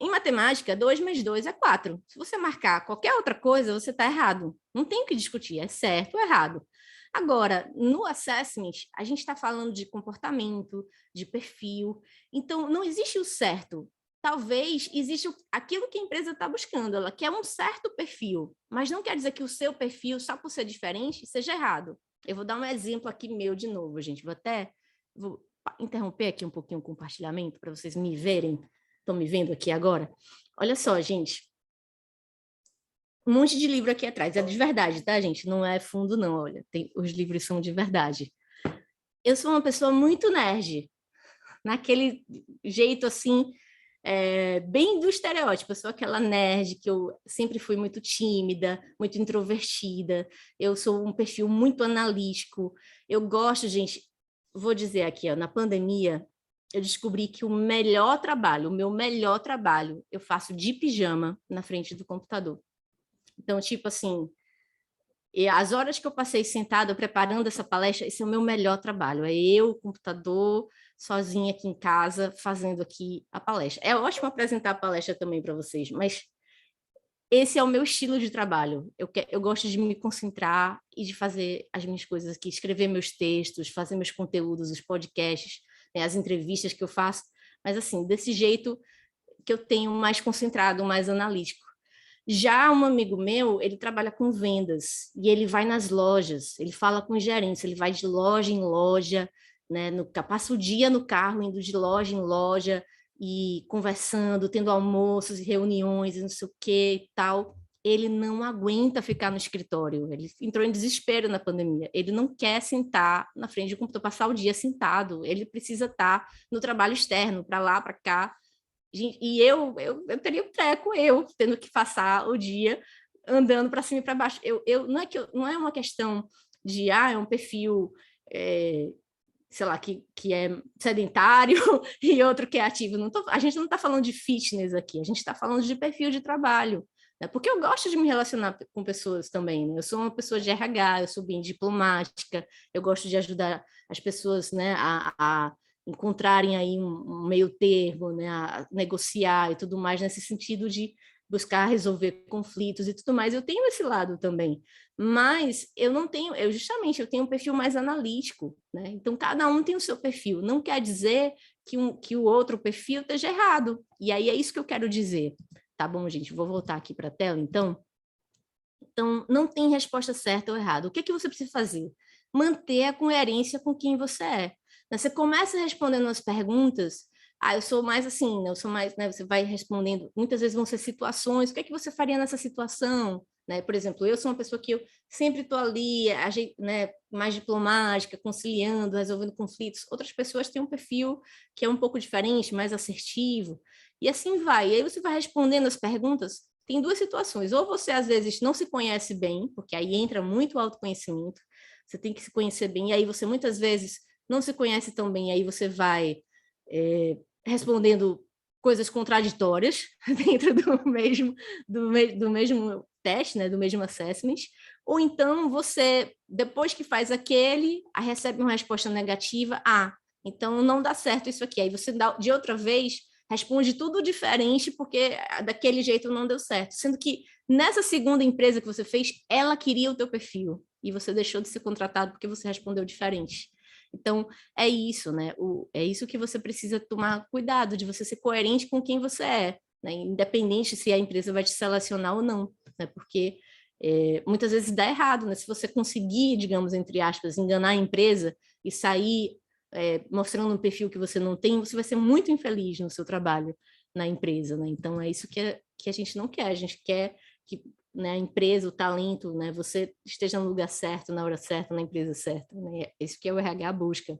em matemática, 2 mais 2 é 4. Se você marcar qualquer outra coisa, você está errado. Não tem o que discutir, é certo ou errado. Agora, no assessment, a gente está falando de comportamento, de perfil, então não existe o certo. Talvez exista aquilo que a empresa está buscando, ela quer um certo perfil, mas não quer dizer que o seu perfil, só por ser diferente, seja errado. Eu vou dar um exemplo aqui meu de novo, gente. Vou interromper aqui um pouquinho o compartilhamento para vocês me verem. Estão me vendo aqui agora? Olha só, gente. Um monte de livro aqui atrás. É de verdade, tá, gente? Não é fundo, não. Olha, os livros são de verdade. Eu sou uma pessoa muito nerd. Naquele jeito, assim, bem do estereótipo. Eu sou aquela nerd que eu sempre fui muito tímida, muito introvertida. Eu sou um perfil muito analítico. Eu gosto, gente... Vou dizer aqui, ó, na pandemia, eu descobri que o meu melhor trabalho, eu faço de pijama na frente do computador. Então, tipo assim, as horas que eu passei sentada preparando essa palestra, esse é o meu melhor trabalho. É eu, o computador, sozinha aqui em casa, fazendo aqui a palestra. É ótimo apresentar a palestra também para vocês, mas esse é o meu estilo de trabalho. Eu gosto de me concentrar e de fazer as minhas coisas aqui, escrever meus textos, fazer meus conteúdos, os podcasts, né, as entrevistas que eu faço, mas assim, desse jeito que eu tenho mais concentrado, mais analítico. Já um amigo meu, ele trabalha com vendas e ele vai nas lojas, ele fala com os gerentes, ele vai de loja em loja, né, passa o dia no carro, indo de loja em loja, e conversando, tendo almoços e reuniões e não sei o que e tal. Ele não aguenta ficar no escritório, ele entrou em desespero na pandemia, ele não quer sentar na frente do computador, passar o dia sentado, ele precisa estar no trabalho externo, para lá, para cá. E eu teria um treco, tendo que passar o dia andando para cima e para baixo. Não é uma questão de, é um perfil... sei lá, que é sedentário e outro que é ativo. A gente não está falando de fitness aqui, a gente está falando de perfil de trabalho, né? Porque eu gosto de me relacionar com pessoas também, né? Eu sou uma pessoa de RH, eu sou bem diplomática, eu gosto de ajudar as pessoas, né, a encontrarem aí um meio termo, né, a negociar e tudo mais, nesse sentido de buscar resolver conflitos e tudo mais. Eu tenho esse lado também, mas eu não tenho, eu tenho um perfil mais analítico, né? Então cada um tem o seu perfil, não quer dizer que o outro perfil esteja errado, e aí é isso que eu quero dizer, tá bom, gente? Vou voltar aqui para a tela, então. Então, não tem resposta certa ou errada. O que é que você precisa fazer? Manter a coerência com quem você é. Você começa respondendo as perguntas, eu sou mais assim, né? Eu sou mais, né? Você vai respondendo, muitas vezes vão ser situações, o que é que você faria nessa situação? Né? Por exemplo, eu sou uma pessoa que eu sempre estou ali, né, mais diplomática, conciliando, resolvendo conflitos. Outras pessoas têm um perfil que é um pouco diferente, mais assertivo, e assim vai. E aí você vai respondendo as perguntas. Tem duas situações, ou você às vezes não se conhece bem, porque aí entra muito o autoconhecimento, você tem que se conhecer bem, e aí você muitas vezes não se conhece tão bem, aí você vai respondendo coisas contraditórias dentro do mesmo teste, né, do mesmo assessment, ou então você, depois que faz aquele, recebe uma resposta negativa, então não dá certo isso aqui, aí você dá, de outra vez, responde tudo diferente, porque daquele jeito não deu certo, sendo que nessa segunda empresa que você fez, ela queria o teu perfil, e você deixou de ser contratado porque você respondeu diferente. Então, é isso, né? É isso que você precisa tomar cuidado, de você ser coerente com quem você é, né? Independente se a empresa vai te selecionar ou não, né? Porque muitas vezes dá errado, né? Se você conseguir, digamos, entre aspas, enganar a empresa e sair mostrando um perfil que você não tem, você vai ser muito infeliz no seu trabalho na empresa, né? Então, é isso que a gente não quer. A gente quer que, né, a empresa, o talento, né, você esteja no lugar certo, na hora certa, na empresa certa, né? Isso que é o RH busca.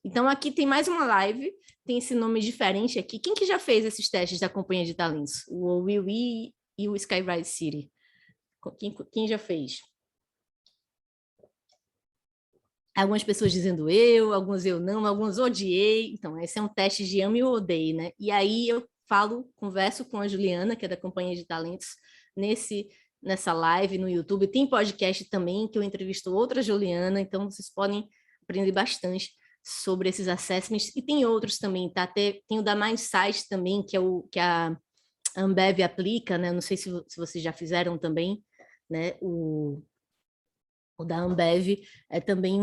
Então, aqui tem mais uma live, tem esse nome diferente aqui. Quem que já fez esses testes da companhia de talentos? O Will e o Skyride City. Quem já fez? Algumas pessoas dizendo alguns eu não, alguns odiei. Então, esse é um teste de ame ou odeie, né? E aí eu converso com a Juliana, que é da Companhia de Talentos, nessa live no YouTube. Tem podcast também, que eu entrevisto outra Juliana, então vocês podem aprender bastante sobre esses assessments. E tem outros também, tá? Tem o da Mindsight também, que é a a Ambev aplica, né? Não sei se vocês já fizeram também, né? O da Ambev é também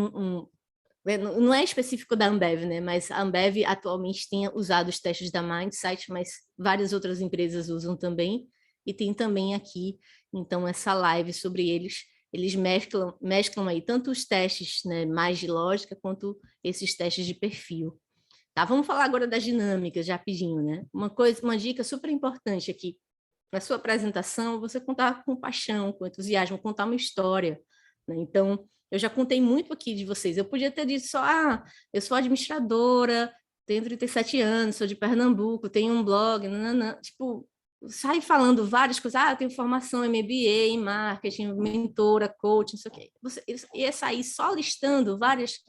não é específico da Ambev, né? Mas a Ambev atualmente tem usado os testes da Mindsight, mas várias outras empresas usam também, e tem também aqui, então, essa live sobre eles. Eles mesclam aí tanto os testes, né, mais de lógica, quanto esses testes de perfil. Tá, vamos falar agora das dinâmicas, já rapidinho, né? Uma dica super importante aqui, na sua apresentação, você contar com paixão, com entusiasmo, contar uma história, né? Então, eu já contei muito aqui de vocês. Eu podia ter dito só, eu sou administradora, tenho 37 anos, sou de Pernambuco, tenho um blog, nananã. Tipo, sai falando várias coisas. Eu tenho formação em MBA, em marketing, mentora, coach, não sei o quê. Você ia sair só listando várias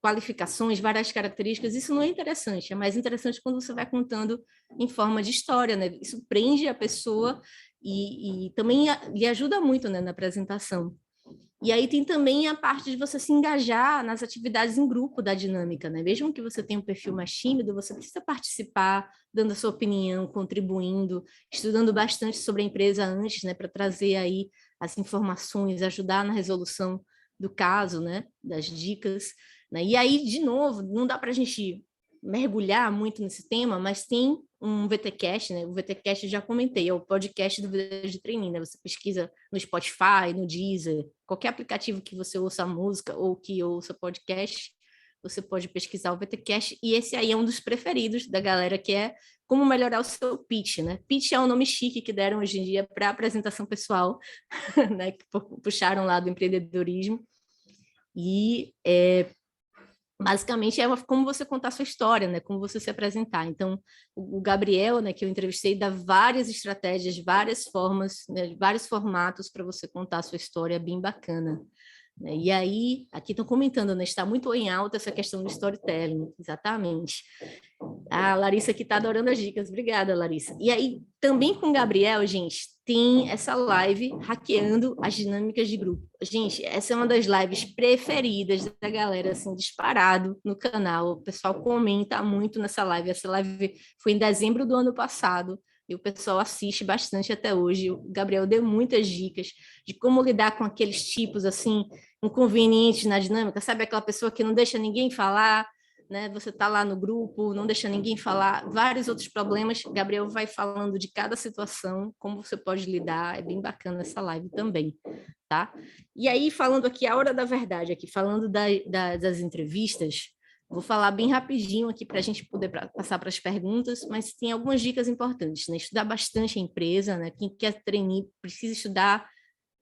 qualificações, várias características. Isso não é interessante. É mais interessante quando você vai contando em forma de história, né? Isso prende a pessoa e também lhe ajuda muito, né, na apresentação. E aí tem também a parte de você se engajar nas atividades em grupo da dinâmica, né? Mesmo que você tenha um perfil mais tímido, você precisa participar, dando a sua opinião, contribuindo, estudando bastante sobre a empresa antes, né? Para trazer aí as informações, ajudar na resolução do caso, né? Das dicas, né? E aí, de novo, não dá para a gente mergulhar muito nesse tema, mas tem um VTcast, né? O VTcast eu já comentei, é o podcast do Vida de Trainee, né? Você pesquisa no Spotify, no Deezer, qualquer aplicativo que você ouça música ou que ouça podcast, você pode pesquisar o VTcast, e esse aí é um dos preferidos da galera, que é como melhorar o seu pitch, né? Pitch é um nome chique que deram hoje em dia para apresentação pessoal, né? Que puxaram lá do empreendedorismo. E basicamente é como você contar a sua história, né? Como você se apresentar. Então, o Gabriel, né, que eu entrevistei, dá várias estratégias, várias formas, né, vários formatos para você contar a sua história, bem bacana. E aí, aqui estão comentando, né? Está muito em alta essa questão do storytelling, exatamente. A Larissa aqui está adorando as dicas. Obrigada, Larissa. E aí, também com o Gabriel, gente, tem essa live hackeando as dinâmicas de grupo. Gente, essa é uma das lives preferidas da galera, assim, disparado no canal. O pessoal comenta muito nessa live. Essa live foi em dezembro do ano passado e o pessoal assiste bastante até hoje. O Gabriel deu muitas dicas de como lidar com aqueles tipos, assim, inconvenientes na dinâmica. Sabe aquela pessoa que não deixa ninguém falar, né? Você está lá no grupo, não deixa ninguém falar, vários outros problemas. Gabriel vai falando de cada situação, como você pode lidar, é bem bacana essa live também, tá? E aí, falando aqui, a hora da verdade, aqui, falando das entrevistas, vou falar bem rapidinho aqui para a gente poder passar para as perguntas, mas tem algumas dicas importantes, né? Estudar bastante a empresa, né? Quem quer treinar precisa estudar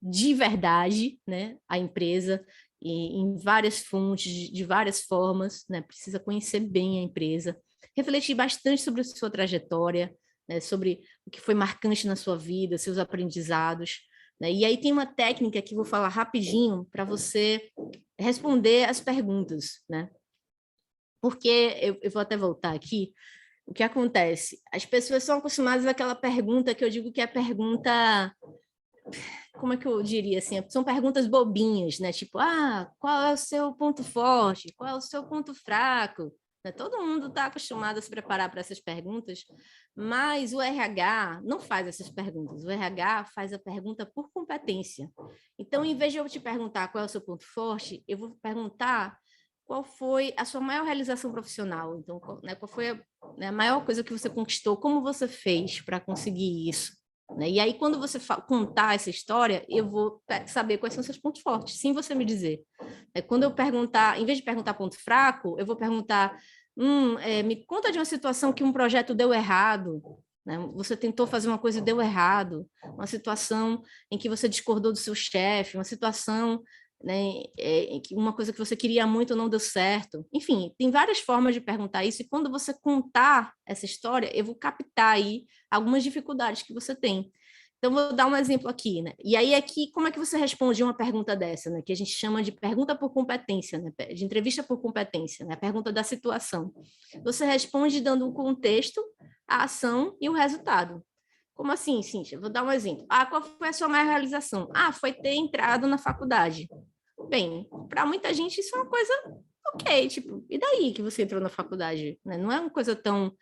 de verdade, né? A empresa, em várias fontes, de várias formas, né? Precisa conhecer bem a empresa, refletir bastante sobre a sua trajetória, né? Sobre o que foi marcante na sua vida, seus aprendizados, né? E aí tem uma técnica que eu vou falar rapidinho para você responder as perguntas, né? Porque eu vou até voltar aqui. O que acontece? As pessoas são acostumadas àquela pergunta que eu digo que é a pergunta, como é que eu diria assim? São perguntas bobinhas, né? Tipo, qual é o seu ponto forte? Qual é o seu ponto fraco? Né? Todo mundo está acostumado a se preparar para essas perguntas, mas o RH não faz essas perguntas. O RH faz a pergunta por competência. Então, em vez de eu te perguntar qual é o seu ponto forte, eu vou perguntar qual foi a sua maior realização profissional. Então, né, qual foi a maior coisa que você conquistou? Como você fez para conseguir isso? Né? E aí, quando você contar essa história, eu vou saber quais são seus pontos fortes, sem você me dizer. Quando eu perguntar, em vez de perguntar ponto fraco, eu vou perguntar, me conta de uma situação que um projeto deu errado, né? Você tentou fazer uma coisa e deu errado, uma situação em que você discordou do seu chefe, uma situação, né, uma coisa que você queria muito não deu certo. Enfim, tem várias formas de perguntar isso, e quando você contar essa história, eu vou captar aí algumas dificuldades que você tem. Então, vou dar um exemplo aqui, né? E aí, aqui, como é que você responde uma pergunta dessa, né? Que a gente chama de pergunta por competência, né? De entrevista por competência, né? A pergunta da situação. Você responde dando um contexto, a ação e o resultado. Como assim, Cíntia? Vou dar um exemplo. Qual foi a sua maior realização? Foi ter entrado na faculdade. Bem, para muita gente isso é uma coisa ok, tipo, e daí que você entrou na faculdade? Né? Não é uma coisa tão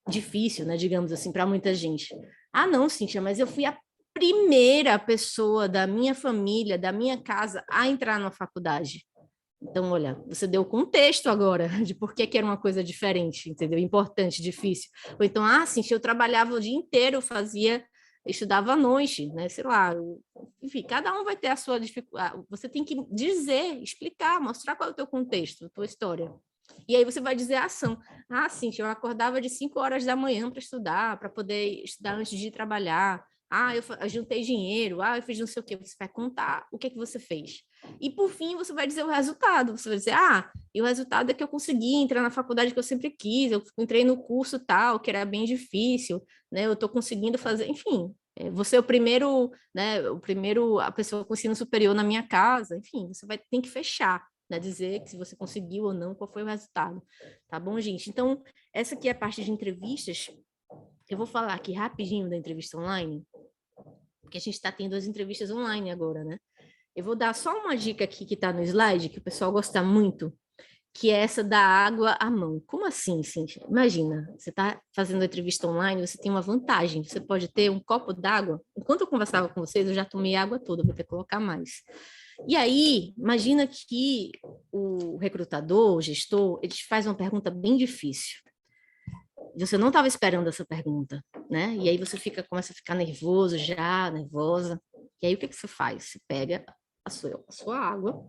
difícil, né, digamos assim, para muita gente. Ah, não, Cíntia, mas eu fui a primeira pessoa da minha família, da minha casa, a entrar na faculdade. Então, olha, você deu o contexto agora de por que que era uma coisa diferente, entendeu? Importante, difícil. Ou então, Cíntia, eu trabalhava o dia inteiro, estudava à noite, né? Sei lá, enfim, cada um vai ter a sua dificuldade. Você tem que dizer, explicar, mostrar qual é o teu contexto, a tua história. E aí você vai dizer a ação. Sim, eu acordava de 5 horas da manhã para estudar, para poder estudar antes de ir trabalhar. Eu juntei dinheiro, eu fiz não sei o quê. Você vai contar o que que você fez. E, por fim, você vai dizer o resultado. Você vai dizer, e o resultado é que eu consegui entrar na faculdade que eu sempre quis, eu entrei no curso tal, que era bem difícil, né? Eu estou conseguindo fazer, enfim. Você é o primeiro, né? A pessoa com ensino superior na minha casa, enfim, tem que fechar, né? Dizer que se você conseguiu ou não, qual foi o resultado. Tá bom, gente? Então, essa aqui é a parte de entrevistas. Eu vou falar aqui rapidinho da entrevista online, porque a gente está tendo as entrevistas online agora, né? Eu vou dar só uma dica aqui que está no slide, que o pessoal gosta muito, que é essa da água à mão. Como assim, Cíntia? Imagina, você está fazendo a entrevista online, você tem uma vantagem, você pode ter um copo d'água. Enquanto eu conversava com vocês, eu já tomei água toda, vou ter que colocar mais. E aí, imagina que o recrutador, o gestor, ele te faz uma pergunta bem difícil. Você não estava esperando essa pergunta, né? E aí você começa a ficar nervoso já, nervosa. E aí o que você faz? Você pega a sua água,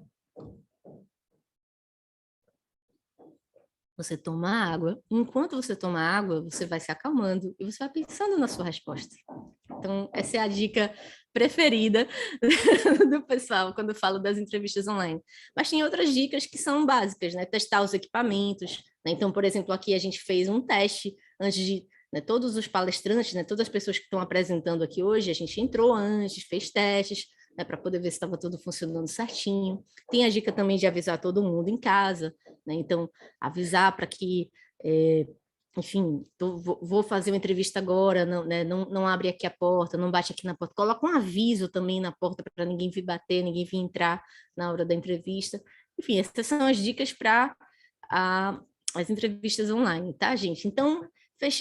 você toma água. Enquanto você toma água, você vai se acalmando e você vai pensando na sua resposta. Então, essa é a dica preferida do pessoal quando eu falo das entrevistas online. Mas tem outras dicas que são básicas, né? Testar os equipamentos. Né? Então, por exemplo, aqui a gente fez um teste antes de... Né, todos os palestrantes, né, todas as pessoas que estão apresentando aqui hoje, a gente entrou antes, fez testes, né, para poder ver se estava tudo funcionando certinho. Tem a dica também de avisar todo mundo em casa, né? Então, avisar para que... enfim, vou fazer uma entrevista agora, não, né, não abre aqui a porta, não bate aqui na porta, coloca um aviso também na porta para ninguém vir bater, ninguém vir entrar na hora da entrevista. Enfim, essas são as dicas para as entrevistas online, tá, gente? Então,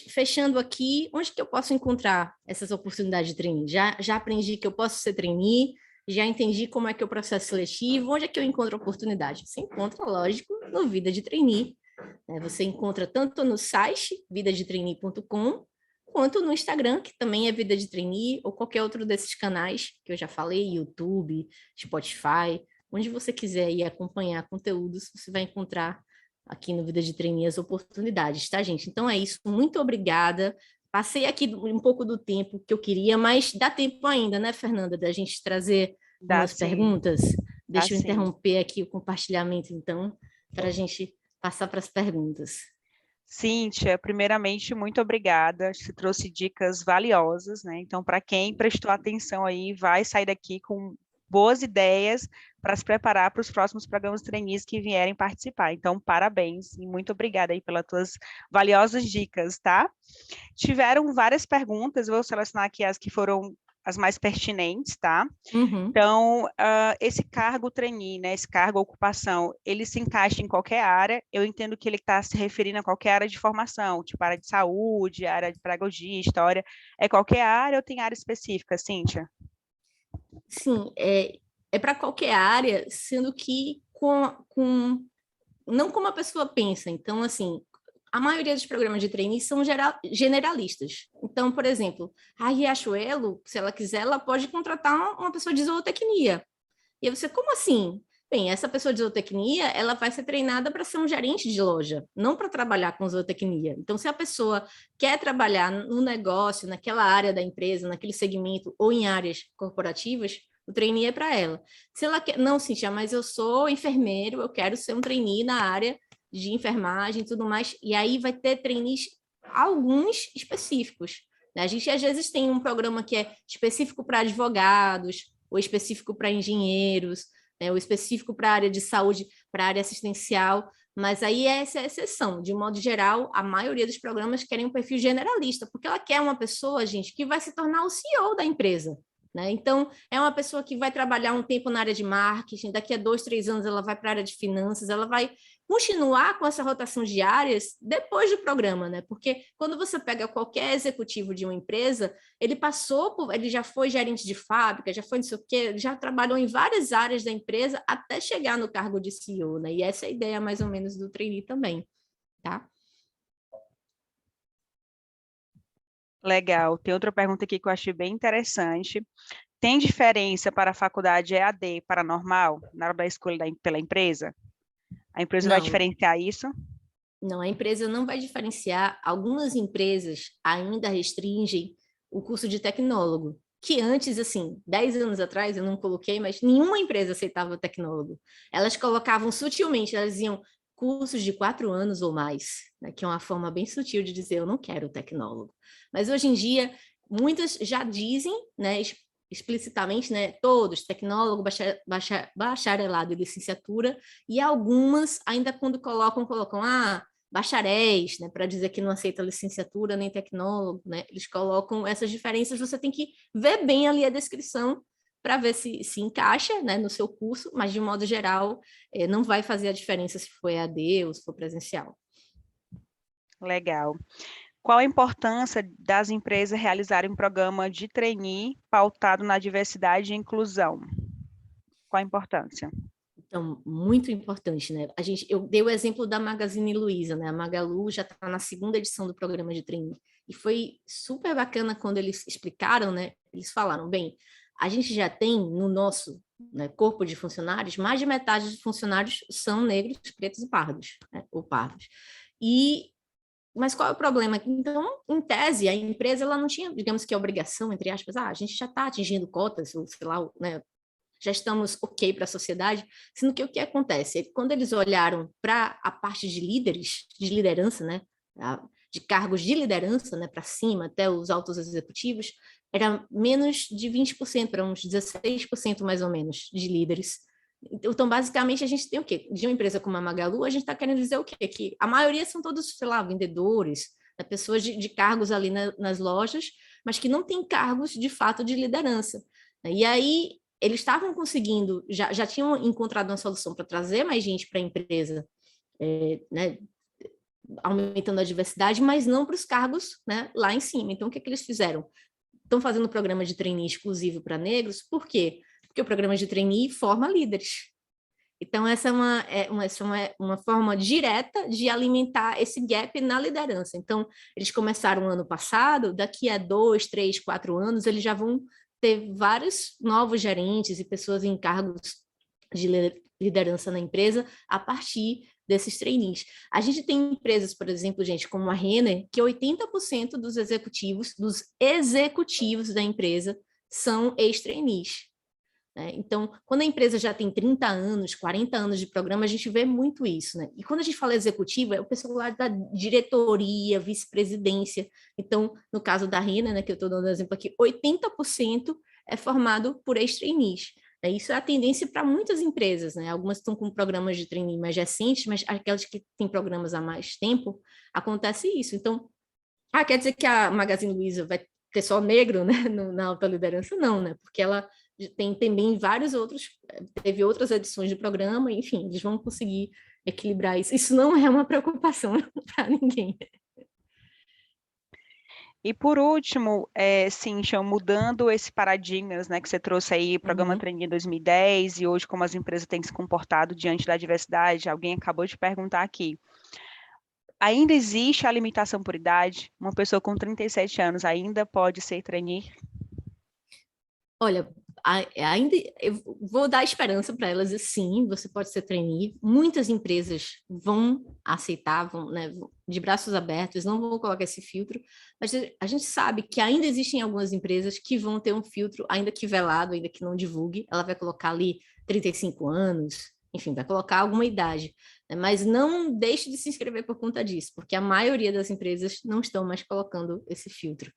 fechando aqui, onde que eu posso encontrar essas oportunidades de trainee? Já aprendi que eu posso ser trainee, já entendi como é que é o processo seletivo, onde é que eu encontro oportunidade? Você encontra, lógico, no Vida de Trainee. Você encontra tanto no site vidadetrainee.com quanto no Instagram, que também é Vida de Trainee, ou qualquer outro desses canais que eu já falei, YouTube, Spotify, onde você quiser ir acompanhar conteúdos, você vai encontrar aqui no Vida de Trainee as oportunidades, tá, gente? Então é isso, muito obrigada. Passei aqui um pouco do tempo que eu queria, mas dá tempo ainda, né, Fernanda, da gente trazer umas perguntas? Deixa eu interromper aqui o compartilhamento, então, para a gente passar para as perguntas. Cíntia, primeiramente, muito obrigada. Você trouxe dicas valiosas, né? Então, para quem prestou atenção aí, vai sair daqui com boas ideias para se preparar para os próximos programas trainees que vierem participar. Então, parabéns e muito obrigada aí pelas tuas valiosas dicas, tá? Tiveram várias perguntas, eu vou selecionar aqui as que foram as mais pertinentes, tá? Uhum. Então, esse cargo trainee, né, esse cargo ocupação, ele se encaixa em qualquer área. Eu entendo que ele está se referindo a qualquer área de formação, tipo área de saúde, área de pedagogia, história. É qualquer área ou tem área específica, Cíntia? Sim, é para qualquer área, sendo que não como a pessoa pensa. Então, assim, a maioria dos programas de trainee são generalistas. Então, por exemplo, a Riachuelo, se ela quiser, ela pode contratar uma pessoa de zootecnia. E aí você, como assim? Bem, essa pessoa de zootecnia, ela vai ser treinada para ser um gerente de loja, não para trabalhar com zootecnia. Então, se a pessoa quer trabalhar no negócio, naquela área da empresa, naquele segmento, ou em áreas corporativas, o trainee é para ela. Se ela quer, não, Cíntia, mas eu sou enfermeiro, eu quero ser um trainee na área de enfermagem e tudo mais, e aí vai ter trainees, alguns específicos. Né? A gente, às vezes, tem um programa que é específico para advogados, ou específico para engenheiros, né, ou específico para a área de saúde, para a área assistencial, mas aí essa é a exceção. De modo geral, a maioria dos programas querem um perfil generalista, porque ela quer uma pessoa, gente, que vai se tornar o CEO da empresa. né? Então, é uma pessoa que vai trabalhar um tempo na área de marketing, daqui a 2, 3 anos ela vai para a área de finanças, ela vai continuar com essa rotação de áreas depois do programa, né? Porque quando você pega qualquer executivo de uma empresa, ele já foi gerente de fábrica, já foi não sei o quê, já trabalhou em várias áreas da empresa até chegar no cargo de CEO, né? E essa é a ideia mais ou menos do trainee também, tá? Legal. Tem outra pergunta aqui que eu achei bem interessante. Tem diferença para a faculdade EAD para normal na hora da escolha pela empresa? A empresa vai Não. diferenciar isso? Não, a empresa não vai diferenciar. Algumas empresas ainda restringem o curso de tecnólogo, que antes, assim, 10 anos atrás, eu não coloquei, mas nenhuma empresa aceitava tecnólogo. Elas colocavam sutilmente, elas diziam cursos de 4 anos ou mais, né, que é uma forma bem sutil de dizer eu não quero tecnólogo. Mas hoje em dia, muitas já dizem, né, explicitamente, né, todos, tecnólogo, bacharelado e licenciatura, e algumas, ainda quando colocam, bacharéis, né, para dizer que não aceita licenciatura nem tecnólogo, né, eles colocam essas diferenças, você tem que ver bem ali a descrição para ver se encaixa, né, no seu curso, mas de modo geral, não vai fazer a diferença se for EAD ou se for presencial. Legal. Qual a importância das empresas realizarem um programa de trainee pautado na diversidade e inclusão? Qual a importância? Então, muito importante, né? Eu dei o exemplo da Magazine Luiza, né? A Magalu já está na 2ª edição do programa de trainee. E foi super bacana quando eles explicaram, né? Eles falaram, bem, a gente já tem no nosso, né, corpo de funcionários, mais de metade dos funcionários são negros, pretos e pardos, né? Ou pardos. Mas qual é o problema? Então, em tese, a empresa ela não tinha, digamos que a obrigação, entre aspas, a gente já está atingindo cotas, ou sei lá, né, já estamos ok para a sociedade, sendo que o que acontece? Quando eles olharam para a parte de líderes, de liderança, né, de cargos de liderança, né, para cima, até os altos executivos, era menos de 20%, era uns 16% mais ou menos de líderes. Então, basicamente, a gente tem o quê? De uma empresa como a Magalu, a gente está querendo dizer o quê? Que a maioria são todos, sei lá, vendedores, né, pessoas de cargos ali nas lojas, mas que não têm cargos, de fato, de liderança. E aí, eles estavam conseguindo, já tinham encontrado uma solução para trazer mais gente para a empresa, né, aumentando a diversidade, mas não para os cargos, né, lá em cima. Então, o que eles fizeram? Estão fazendo um programa de trainee exclusivo para negros, por quê? Porque o programa de trainee forma líderes. Então, essa é uma forma direta de alimentar esse gap na liderança. Então, eles começaram ano passado, daqui a 2, 3, 4 anos, eles já vão ter vários novos gerentes e pessoas em cargos de liderança na empresa a partir desses trainees. A gente tem empresas, por exemplo, gente, como a Renner, que 80% dos executivos da empresa são ex-trainees. Então, quando a empresa já tem 30 anos, 40 anos de programa, a gente vê muito isso, né? E quando a gente fala executiva, é o pessoal lá da diretoria, vice-presidência. Então, no caso da Rina, né, que eu estou dando exemplo aqui, 80% é formado por ex-trainees. Isso é a tendência para muitas empresas, né? Algumas estão com programas de trainee mais recentes, mas aquelas que têm programas há mais tempo, acontece isso. Então, quer dizer que a Magazine Luiza vai ter só negro, né, na alta liderança? Não, né? Porque ela tem também vários outros, teve outras edições do programa, enfim, eles vão conseguir equilibrar isso. Isso não é uma preocupação para ninguém. E por último, Cíntia, mudando esse paradigma, né, que você trouxe aí, o programa Trainee em 2010, e hoje como as empresas têm se comportado diante da diversidade, alguém acabou de perguntar aqui. Ainda existe a limitação por idade? Uma pessoa com 37 anos ainda pode ser trainee? Olha, ainda eu vou dar esperança para elas, sim, você pode ser trainee. Muitas empresas vão aceitar, né, de braços abertos, não vão colocar esse filtro, mas a gente sabe que ainda existem algumas empresas que vão ter um filtro, ainda que velado, ainda que não divulgue, ela vai colocar ali 35 anos, enfim, vai colocar alguma idade, né, mas não deixe de se inscrever por conta disso, porque a maioria das empresas não estão mais colocando esse filtro.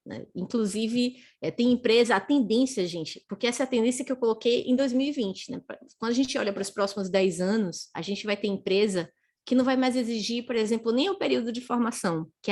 Né? Inclusive, tem empresa, a tendência, gente, porque essa é a tendência que eu coloquei em 2020. Né? Quando a gente olha para os próximos 10 anos, a gente vai ter empresa que não vai mais exigir, por exemplo, nem o período de formação, que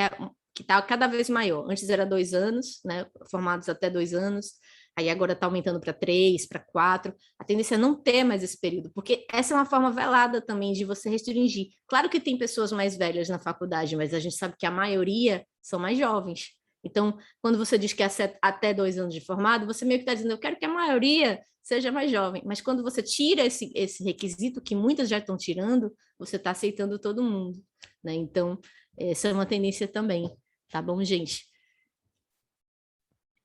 está cada vez maior. Antes era 2 anos, né? Formados até 2 anos. aí agora está aumentando para 3, para 4, a tendência é não ter mais esse período, porque essa é uma forma velada também de você restringir. Claro que tem pessoas mais velhas na faculdade, mas a gente sabe que a maioria são mais jovens. Então, quando você diz que é até 2 anos de formado, você meio que está dizendo, eu quero que a maioria seja mais jovem. Mas quando você tira esse requisito, que muitas já estão tirando, você está aceitando todo mundo, né? Então, essa é uma tendência também, tá bom, gente?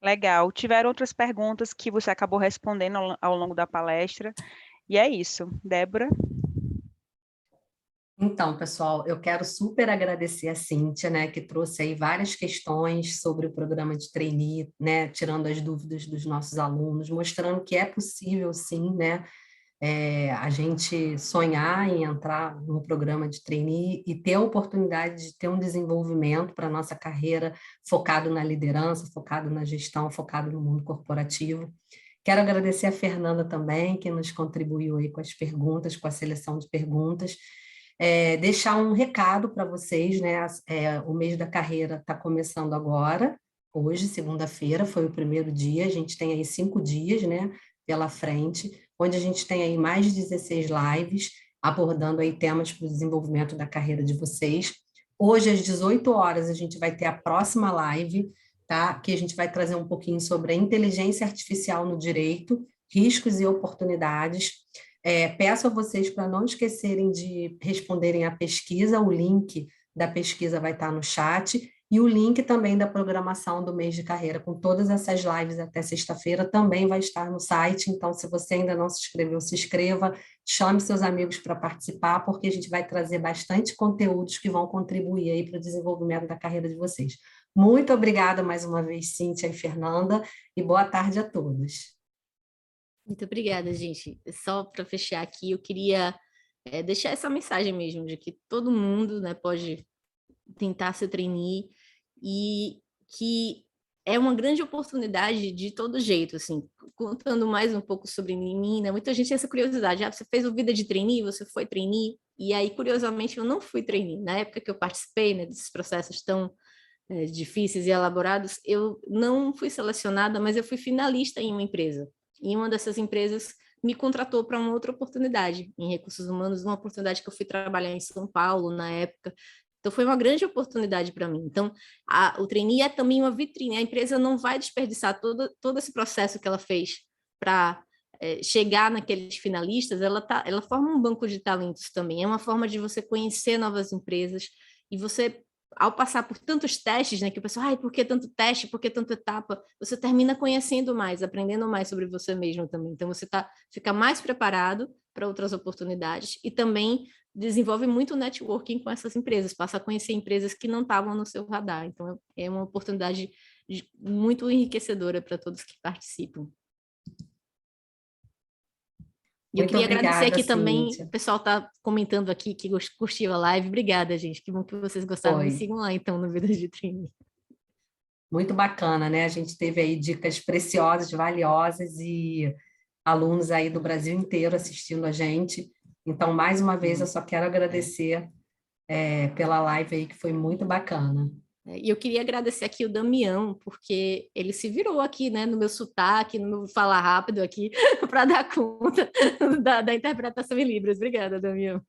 Legal. Tiveram outras perguntas que você acabou respondendo ao longo da palestra. E é isso. Débora? Então, pessoal, eu quero super agradecer a Cíntia, né, que trouxe aí várias questões sobre o programa de trainee, né, tirando as dúvidas dos nossos alunos, mostrando que é possível, sim, né, a gente sonhar em entrar no programa de trainee e ter a oportunidade de ter um desenvolvimento para a nossa carreira focado na liderança, focado na gestão, focado no mundo corporativo. Quero agradecer a Fernanda também, que nos contribuiu aí com as perguntas, com a seleção de perguntas. Deixar um recado para vocês, né? O mês da carreira está começando agora, hoje, segunda-feira, foi o primeiro dia, a gente tem aí 5 dias, né, pela frente, onde a gente tem aí mais de 16 lives, abordando aí temas para o desenvolvimento da carreira de vocês. Hoje, às 18 horas, a gente vai ter a próxima live, tá? Que a gente vai trazer um pouquinho sobre a inteligência artificial no direito, riscos e oportunidades. Peço a vocês para não esquecerem de responderem à pesquisa, o link da pesquisa vai estar no chat, e o link também da programação do mês de carreira, com todas essas lives até sexta-feira, também vai estar no site. Então, se você ainda não se inscreveu, se inscreva, chame seus amigos para participar, porque a gente vai trazer bastante conteúdos que vão contribuir aí para o desenvolvimento da carreira de vocês. Muito obrigada mais uma vez, Cíntia e Fernanda, e boa tarde a todos. Muito obrigada, gente. Só para fechar aqui, eu queria deixar essa mensagem mesmo, de que todo mundo, né, pode tentar ser trainee e que é uma grande oportunidade de todo jeito, assim, contando mais um pouco sobre mim, né? Muita gente tem essa curiosidade, você fez o vida de trainee, você foi trainee, e aí, curiosamente, eu não fui trainee. Na época que eu participei, né, desses processos tão difíceis e elaborados, eu não fui selecionada, mas eu fui finalista em uma empresa. E uma dessas empresas me contratou para uma outra oportunidade em recursos humanos, uma oportunidade que eu fui trabalhar em São Paulo na época. Então, foi uma grande oportunidade para mim. Então, o trainee é também uma vitrine. A empresa não vai desperdiçar todo esse processo que ela fez para chegar naqueles finalistas. Ela forma um banco de talentos também. É uma forma de você conhecer novas empresas e você, ao passar por tantos testes, né, que o pessoal, ai, por que tanto teste, por que tanta etapa? Você termina conhecendo mais, aprendendo mais sobre você mesmo também. Então, você fica mais preparado para outras oportunidades e também desenvolve muito networking com essas empresas, passa a conhecer empresas que não estavam no seu radar. Então, é uma oportunidade muito enriquecedora para todos que participam. E eu Muito queria agradecer obrigada, aqui também, o Cíntia. pessoal está comentando aqui que curtiu a live. Obrigada, gente. Que bom que vocês gostaram. Me Foi sigam lá, então, no Vida de Trainee. muito bacana, né? A gente teve aí dicas preciosas, valiosas e alunos aí do Brasil inteiro assistindo a gente. Então, mais uma vez, eu só quero agradecer pela live aí, que foi muito bacana. E eu queria agradecer aqui o Damião, porque ele se virou aqui, né, no meu sotaque, no meu falar rápido aqui, para dar conta da interpretação em Libras. Obrigada, Damião.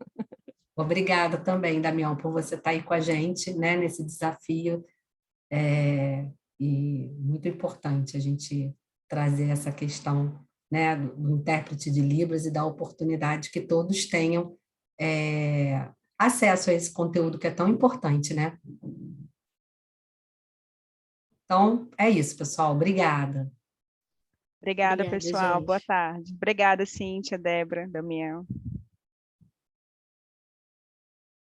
Obrigada também, Damião, por você estar aí com a gente, né, nesse desafio. E muito importante a gente trazer essa questão, né, do intérprete de Libras e da oportunidade que todos tenham acesso a esse conteúdo que é tão importante, né? Então, é isso, pessoal. Obrigada. Obrigada, Obrigada, pessoal. Boa gente. tarde. Obrigada, Cíntia, Débora, Damião.